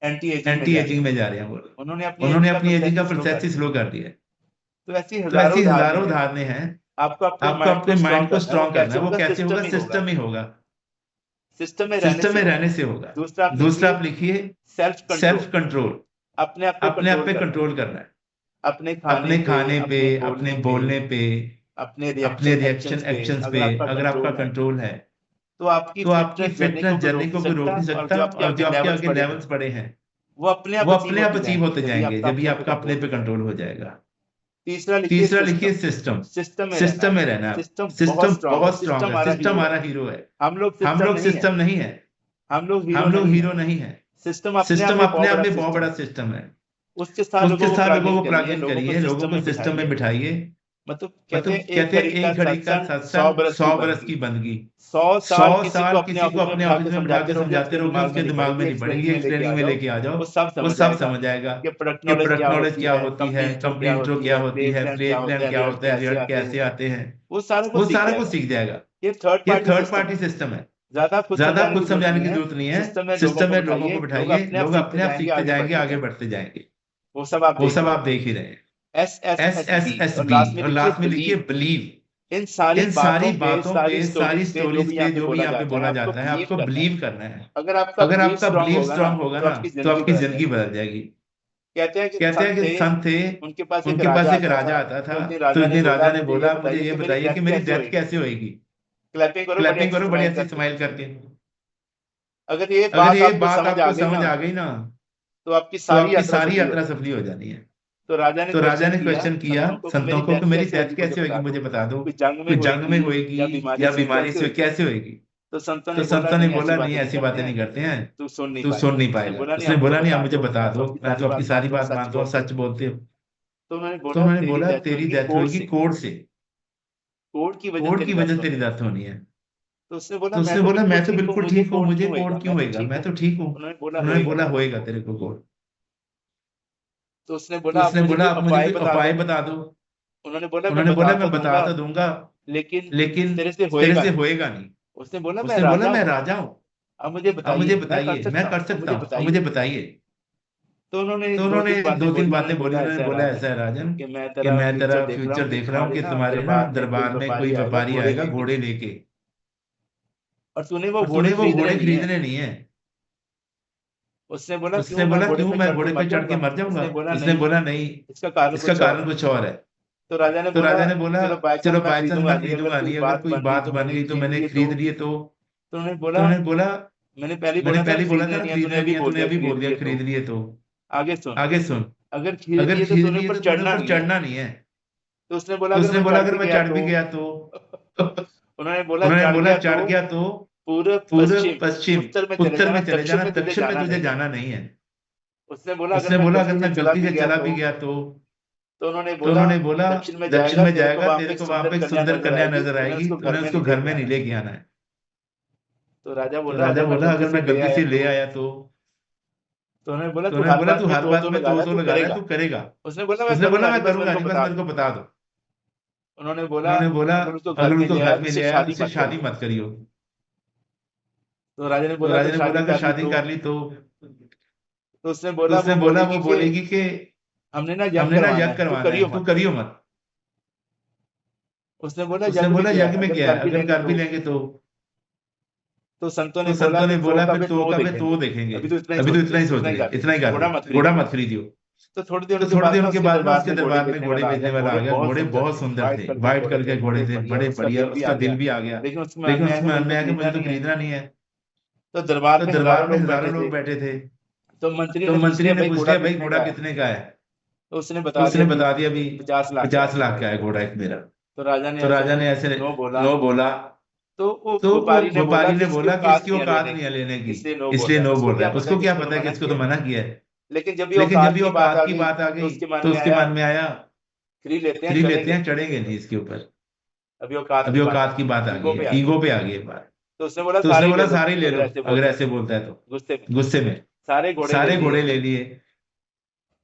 एंटी एजिंग में जा रहे हैं वो। उन्होंने अपनी एजिंग का प्रोसेस ही स्लो कर दिया। तो ऐसी हजारों उदाहरणें हैं। आपको अपने माइंड को स्ट्रॉन्ग करना है। वो कैसे होगा? सिस्टम ही होगा, सिस्टम में रहने से होगा। दूसरा आप लिखिए सेल्फ कंट्रोल। अपने आप पे कंट्रोल करना है, अपने खाने पे, अपने बोलने पे, अपने रिएक्शन एक्शंस पे। अगर आपका कंट्रोल है तो आपकी फिटनेस जर्नी को कोई रोक नहीं सकता। और जो आपके आगे लेवल्स बड़े हैं वो अपने आप अचीव होते जाएंगे जब भी आपका अपने पे कंट्रोल हो जाएगा। तीसरा लिखिए सिस्टम में रहना। सिस्टम बहुत स्ट्रांग है, सिस्टम हमारा हीरो है। हम लोग सिस्टम नहीं है, हम लोग हीरो नहीं है। सिस्टम अपने आप में बहुत बड़ा सिस्टम है। उसके साथ लोगों को प्लग इन करिए, लोगों को सिस्टम में बिठाइए। मतलब कहते हैं एक घड़ी का सत्संग 100 बरस की बंदगी। 100 साल किसी को अपने ऑफिस में बिठा के समझाते रहोगे, उसके दिमाग में नहीं पड़ेगी। एक ट्रेनिंग में लेके आ जाओ, वो सब समझ आएगा कि प्रोडक्ट नॉलेज क्या होती है, कंपनी इंट्रो क्या होती है, प्लेन क्या होता है, रिजल्ट कैसे आते हैं, वो सारा कुछ सीख जाएगा। ये थर्ड पार्टी सिस्टम है। ज्यादा खुद समझाने की जरूरत नहीं है। सिस्टम में लोगों को बिठाइए, लोग अपने आप सीखते जाएंगे, आगे बढ़ते जाएंगे। वो सब आप देख ही रहे हैं। SSSB और लास्ट में लिखिए बिलीव। इन सारी बातों पे, सारी स्टोरीज पे, जो भी यहाँ पे बोला जाता है, आपको बिलीव करना है। अगर आपका बिलीव स्ट्रांग होगा ना तो आपकी जिंदगी बदल जाएगी। कहते हैं कि संत थे, उनके पास एक राजा आता था। तो एक दिन राजा ने बोला, मुझे ये बताइए कि मेरी डेथ कैसे होगी? क्लैपिंग करो बढ़िया से, स्माइल करके। अगर ये बात आपको समझ आ गई ना तो आपकी सारी यात्रा सफली हो जानी है। तो राजा ने क्वेश्चन किया संतों को कि मेरी डेथ कैसे होगी, मुझे बता दो। कोई जंग में होएगी या बीमारी से कैसे होएगी? तो संतों ने बोला नहीं, ऐसी बातें नहीं करते हैं, तू सुन नहीं पाएगा। उसने बोला नहीं, आप मुझे बता दो, मैं तो आपकी सारी बात मानता हूँ, सच बोलते हो। तो उन्होंने बोला तेरी डेथ होगी कोर्ट से, कोर्ट की वजह तेरी डेथ होनी है। तो उसने बोला मैं तो बिल्कुल ठीक हूँ, मुझे कोर्ट क्यों होएगा, मैं तो ठीक हूँ। उन्होंने बोला होएगा तेरे को कोर्ट। तो उसने बोला आप मुझे उपाय बता दो। उन्होंने बोला मैं बता तो दूंगा, लेकिन तेरे से होएगा नहीं। उसने बोला मैं राजा हूँ, अब मुझे अब मुझे बताइए, मैं कर बताइए, मैं कर सकता हूँ, सकता हूँ, अब मुझे बताइए। तो उन्होंने तो दो उन्होंने तीन दो बातें तीन बोली, बातें बोली, उन्होंने बोला ऐसा है राजन कि मैं कि मैं तेरा फ्यूचर फ्यूचर देख रहा हूँ कि ना तुम्हारे ना दरबार में कोई व्यापारी आएगा घोड़े लेके, और तूने वो और घोड़े तूने वो खरीदने घोड़े नहीं है। खरीदने नहीं है। उसने बोला उसने क्यों, मैं बोला घोड़े क्यों, पे मैं चढ़ के घोड़े मर पे चढ़ के जाऊंगा? मर जाऊंगा? उसने उसने बोला बोला नहीं, नहीं, इसका कारण इसका कुछ और कारण है। कुछ और है। तो राजा ने तो बोला राजा ने बोला चलो चलो मैं बाई चांस खरीदूंगा मैं नहीं, खरीदूंगा नहीं, अगर बात कोई बन गई बात तो बन गई तो मैंने लिए खरीद लिए तो उन्होंने तो बोला उन्होंने बोला मैंने पहले मैंने बोला था पहले बोला था खरीदने ना नहीं है, खरीदने नहीं है, तूने अभी बोल दिया खरीद लिए तो। आगे सुन, आगे सुन, अगर खरीद अगर लिए तो खरीद तूने लिए ऊपर तो तूने चढ़ना ऊपर नहीं है। चढ़ना नहीं है। तो उसने बोला तो अगर उसने मैं बोला चढ़ अगर भी मैं गया चढ़ भी तो गया तो उन्होंने उन्होंने बोला बोला चढ़ गया तो पूर्व पश्चिम पश्चिम उत्तर में चले जाना, तुझे दक्षिण में जाना तुझे नहीं है। जाना नहीं है। उसने बोला उसने बोला अगर मैं गलती से चला भी गया तो उन्होंने तो उन्होंने बोला दक्षिण में दक्षिण में तेरे जाएगा, तेरे को वहां पे एक सुंदर कन्या नजर आएगी, तूने उसको घर में नहीं लेके आना है। तो राजा तो बोला राजा बोला अगर मैं गलती से ले तो आया तो उन्होंने तो उन्होंने बोला तू हर बात में तो लगा रहा है, करेगा। तू करेगा। उसने बोला उसने बोला मैं नहीं, बस करूंगा नहीं, बस मेरे को बता दो। उन्होंने उन्होंने बोला अगर उसको अगर उसको घर में उससे ले आया उससे शादी करियो। मत करियो। तो राजा ने तो बोला राजा ने बोला अगर शादी शादी कर ली तो उसने तो बोला उसने बोला वो बोलेगी कि हमने ना हमने ना यज्ञ करवाना है, तू करियो मत। उसने बोला उसने बोला यज्ञ में क्या है, कर भी अगर कर भी लेंगे तो संतों तो ने संतों ने बोला का फिर तो का फिर तो देखेंगे। अभी तो इतना ही सोच रहे, इतना ही कर रहे, घोड़ा मत खरीदियो। तो थोड़ी देर उनके बाद में उसके दरबार में घोड़े बेचने वाला आ गया। घोड़े बहुत सुंदर थे, व्हाइट कलर के घोड़े थे, बड़े बढ़िया, उसका दिल भी आ गया। लेकिन उसमें मन में आया कि मुझे तो खरीदना नहीं है। तो दरबार तो में दरबार में हजारों हजारों लोग बैठे थे। तो मंत्री ने पूछ लिया भाई घोड़ा कितने का है? तो उसने तो उसने बता दिया अभी 50 लाख का है घोड़ा एक मेरा। तो राजा ने ऐसे नो नो बोला। तो तो व्यापारी ने बोला कि इसकी औकात औकात नहीं है लेने की, इसलिए इसलिए नो बोल रहा है। उसको उसको क्या पता है कि इसको तो मना किया है। लेकिन जब जब ये औकात की बात आ गई तो उसके मन में आया खरीद खरीद लेते हैं, चढ़ेंगे नहीं इसके ऊपर। अभी औकात की बात आ गई है, ईगो पे आ गई है बात। तो उसने बोला सारे ले लो अगर ऐसे बोलता है तो। गुस्से में सारे घोड़े ले लिए,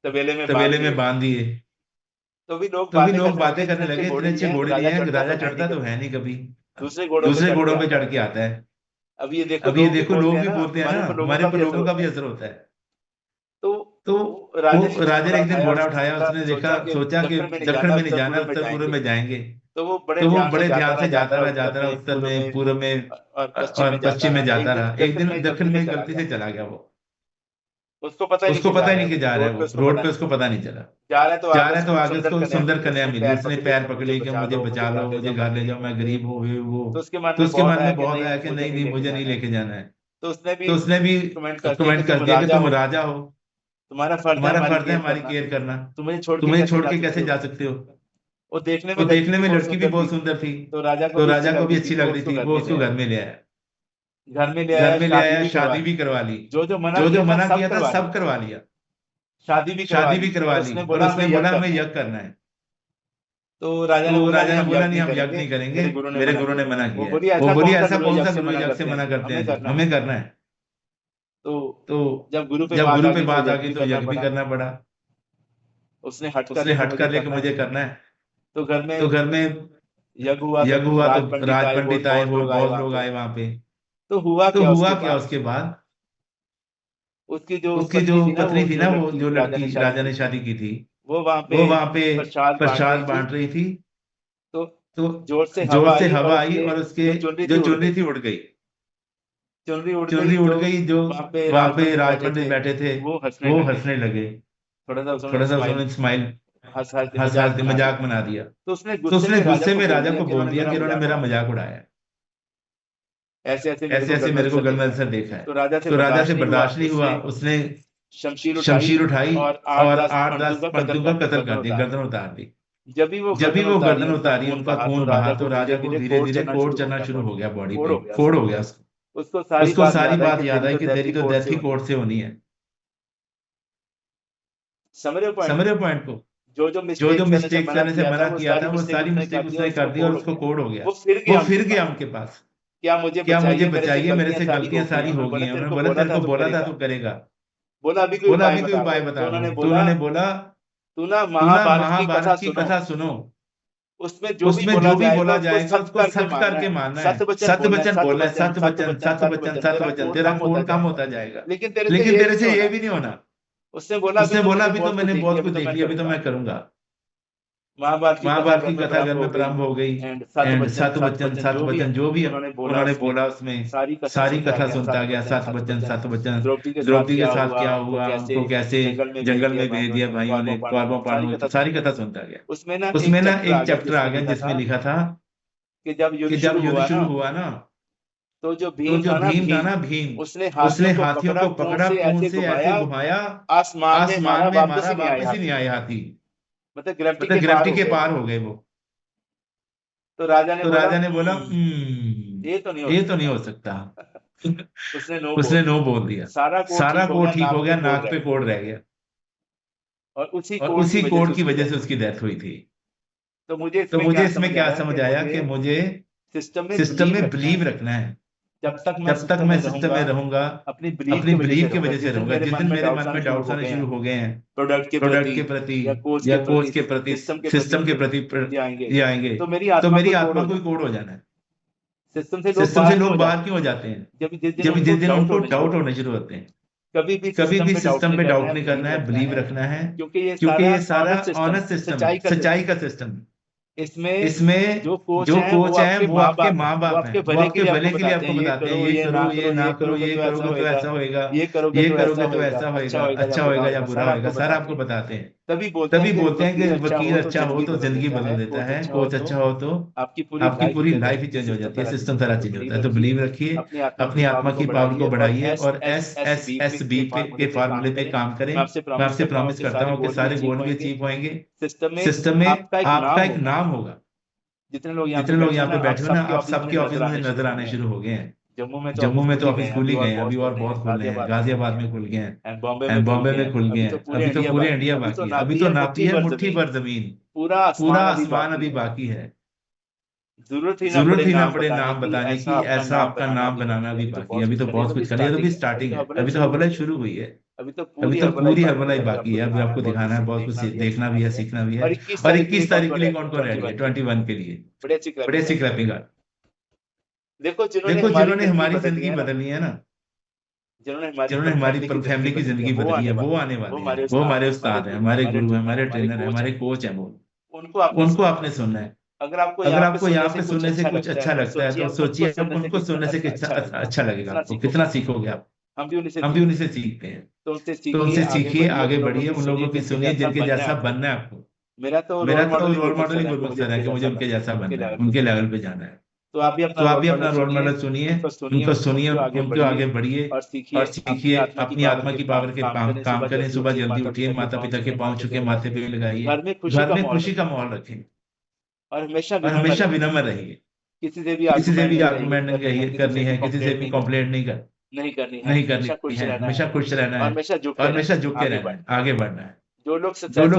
तबेले में बांध दिए। तो भी लोग बातें करने लगे इतने अच्छे घोड़े लिए हैं, राजा चढ़ता तो है नहीं कभी, दूसरे घोड़ों पे चढ़ के आता है। अब ये देखो लोग भी बोलते हैं ना, हमारे पर लोगों का भी असर होता है। तो राजा ने एक दिन घोड़ा उठाया, उसने सोचा कि दक्षिण में नहीं जाना, उत्तर पूर्व में जाएंगे। तो वो बड़े ध्यान से जाता रहा, उत्तर में, पूर्व में और पश्चिम में जाता रहा। एक दिन दक्षिण में गलती से चला गया वो, उसको पता ही नहीं कि जा रहा है वो, रोड पे उसको पता नहीं चला। जा रहा है तो आगे उसको सुंदर कन्या मिली, उसने पैर पकड़ी कि मुझे बचा लो, मुझे घर ले जाओ, मैं गरीब हूँ ये वो। तो उसके मन में बहुत आया कि नहीं मुझे नहीं लेके जाना है। तो उसने भी कमेंट कर दिया कि तुम राजा हो, तुम्हारा फर्ज है हमारी केयर करना, तुम्हें छोड़ के कैसे जा सकते हो। वो देखने में लड़की भी बहुत सुंदर थी, तो राजा को भी अच्छी लग रही थी। वो उसको घर में ले आया, शादी भी करवा ली। जो मना किया था सब करवा लिया, शादी भी करवा ली। उसने बोला हमें यज्ञ करना है। तो राजा ने बोला नहीं हम यज्ञ नहीं करेंगे, मेरे गुरु ने मना किया। वो बोली ऐसा कौन सा गुरु यज्ञ से मना करते हैं, हमें करना है। तो जब गुरु पे बात आ गई तो यज्ञ भी करना पड़ा। उसने हट कर लेके मुझे करना है। तो घर में यज्ञ हुआ तो राज पंडित आए, वो बहुत लोग आए वहां पे। तो हुआ क्या उसके बाद उसकी जो पत्नी थी ना, वो जो लड़की राजा ने शादी की थी, वो वहां पे प्रसाद बांट रही थी। तो जोर से हवा आई और उसके जो चुनरी थी उड़ गई। चुनरी उड़ गई। जो वहां पे राज पंडित बैठे थे वो हंसने लगे। थोड़ा सा उन्होंने स्माइल हंस मजाक बना दिया। तो उसने गुस्से में राजा को बोल दिया कि उन्होंने मेरा मजाक उड़ाया। ऐसे मेरे को गलत असर देखा है। तो राजा से बर्दाश्त नहीं हुआ, उसने शमशीर उठाई और 8-10 पंडितों का कत्ल कर दिया, गर्दन उतार दी। जब भी वो गर्दन उतारी, उनका खून बहा तो राजा को धीरे धीरे कोढ़ चढ़ना शुरू हो गया, बॉडी पे फोड़ हो गया उसको सारी बात याद आई कि तेरी तो डेथ ही कोर्ट से होनी है। समझ रहे हो पॉइंट को? जो मिस्टेक करने से मना किया था, वो सारी मिस्टेक उसने कर दी और उसको कोड हो गया। वो फिर गया उनके पास, क्या मुझे बचाइए, मेरे से गलतियां सारी हो गई हैं। उन्होंने बोला तेरे को बोला था तू करेगा। बोला अभी कोई उपाय बता। उन्होंने बोला तू ना महाभारत की कथा सुनो, उसमें जो भी बोला जाएगा उसको सत्य करके मानना है। सत्य वचन बोलना है, सत्य वचन, तेरा खून कम होता जाएगा। लेकिन तेरे से ये भी नहीं होना। उसने बोला अभी तो मैंने बहुत कुछ देख लिया, अभी तो मैं करूंगा। महाभारत की कथा घर में प्रारंभ हो गई। एंड सात वचन जो भी उन्होंने बोला उसमें सारी कथा सुनता गया। सात वचन द्रौपदी के साथ क्या हुआ, उनको कैसे जंगल में भेज दिया भाइयों ने, कौरवों पांडवों ने, सारी कथा सुनता गया। उसमें ना एक चैप्टर आ गया जिसमें लिखा था कि जब युद्ध शुरू हुआ ना, तो जो भीम था ना, भीम उसने हाथियों को पकड़ा, पूंछ से ऐसे घुमाया, आसमान में मारा, वापस ही नहीं आए हाथी। मतलब ग्रेविटी के पार हो गए वो। तो राजा ने बोला ये तो नहीं हो सकता। उसने नो बोल दिया। सारा कोड ठीक हो गया, नाक पे कोड रह गया, और उसी कोड की वजह से उसकी डेथ हुई थी। तो मुझे इसमें क्या समझ आया कि मुझे सिस्टम में बिलीव रखना है। जब तक मैं सिस्टम में रहूंगा, अपनी बिलीव की वजह से रहूंगा। जिस दिन मेरे मन में डाउट्स आने शुरू हो गए हैं प्रोडक्ट के प्रति या कोच के प्रति, सिस्टम के प्रति ये आएंगे, तो मेरी आत्मा को कोड हो जाना है। सिस्टम से लोग बाहर क्यों हो जाते हैं? जब जिस दिन उनको डाउट होने शुरू होते हैं। कभी भी सिस्टम पे डाउट नहीं करना है, बिलीव रखना है, क्योंकि ये सारा ऑनेस्ट सिस्टम, सच्चाई का सिस्टम। इसमें जो कोच है वो आपके माँ बाप हैं, वो आपके भले के लिए आपको बताते हैं ये करो, ये ना करो, ये करोगे तो ऐसा होएगा, ये करोगे तो ऐसा होएगा, अच्छा होएगा या बुरा होएगा, सारा आपको बताते हैं। तभी बोलते हैं कि वकील अच्छा हो तो जिंदगी बदल देता है, कोच अच्छा हो तो आपकी पूरी लाइफ ही चेंज हो जाती है, सिस्टम सारा चेंज होता है। तो बिलीव रखिए, अपनी आत्मा की पावर को बढ़ाइए और SSSB के फार्मूले पे काम करें। मैं आपसे प्रॉमिस करता हूँ कि सारे गोल भी अचीव होंगे। सिस्टम में आपका एक नाम होगा। जितने लोग यहाँ पे बैठे हो ना, आप सबके ऑफिस में नजर आने शुरू हो गए हैं। जम्मू में तो ऑफिस खुल ही गए हैं, अभी और बहुत खुल रहे हैं। गाजियाबाद में खुल गए हैं, बॉम्बे में खुल गए हैं। अभी तो पूरे इंडिया बाकी है। अभी तो नापी है मुट्ठी भर जमीन, पूरा आसमान अभी बाकी है। जरूरत ही ना पड़े नाम बताने की, ऐसा आपका नाम बनाना भी बाकी है। अभी तो बहुत कुछ करिए, अभी स्टार्टिंग है, अभी तो हबला शुरू हुई है, अभी तो पूरी हबला ही बाकी है। अभी आपको दिखाना है, बहुत कुछ देखना भी है, सीखना भी है। और 21 तारीख के लिए कौन रेडी है? 21 के लिए बड़े अच्छी क्लैपिंग। देखो जिन्होंने हमारी जिंदगी बदलनी है ना, जिन्होंने हमारी फैमिली की जिंदगी बदली है, वो आने वाले हैं। वो हमारे उस्ताद हैं, हमारे गुरु हैं, हमारे ट्रेनर हैं, हमारे कोच हैं। वो उनको आपने सुनना है। अगर आपको यहाँ पे सुनने से कुछ अच्छा लगता है तो सोचिए उनको सुनने से अच्छा लगेगा आपको, कितना सीखोगे आप। हम भी उन्हीं से सीखते हैं, तो उनसे सीखिए, आगे बढ़िए, उन लोगों की सुनिए जिनके जैसा बनना है आपको। मेरा तो रोल मॉडल ही गुरमुख सर है कि मुझे उनके जैसा बनना है, उनके लेवल पे जाना है। तो आप भी अपना रोल मॉडल सुनिए, उनको सुनिए, उनको आगे बढ़िए और सीखिए। अपनी आत्मा की पावर के काम करें। सुबह जल्दी उठिए, माता पिता के पांव छू के माथे पे लगाइए, घर में खुशी का माहौल रखें और हमेशा विनम्र रहिए। किसी से भी आर्गुमेंट नहीं करनी है, किसी से भी कंप्लेंट नहीं करनी है। हमेशा खुश रहना है और हमेशा झुक के रहना है, आगे बढ़ना है। जो लोग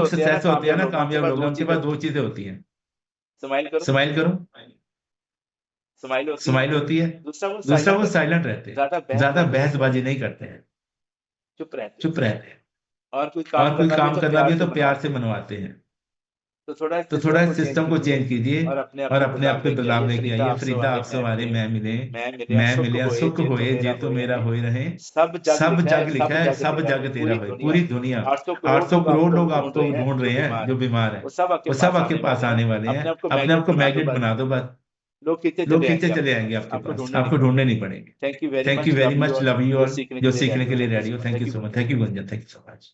सक्सेस होते हैं ना, कामयाब लोग, उनके पास दो चीजें होती हैं। स्माइल करो, स्माइल होती है। दूसरा वो साइलेंट रहते हैं, ज्यादा बहसबाजी नहीं करते हैं, चुप रहते हैं। और कोई काम करना भी है तो प्यार से मनवाते हैं। तो थोड़ा सिस्टम को चेंज कीजिए और अपने आप को बदलाव लेके आइए। फरीदा आप सवारे मैं मिले सुख होए जे तो मेरा होए रहे। सब जग लिखा है, सब जग तेरा होए। पूरी दुनिया 800 करोड़ लोग आपको ढूंढ रहे हैं जो बीमार है, वो सब आपके पास आने वाले हैं। अपने आप को मैग्नेट बना दो, बस लोग खींचे चले आएंगे आपके पास, आपको ढूंढने नहीं पड़ेंगे। Thank you very much, love you. और जो सीखने के लिए रेडी हो, thank you so much. Thank you Gunjan, thank you so much.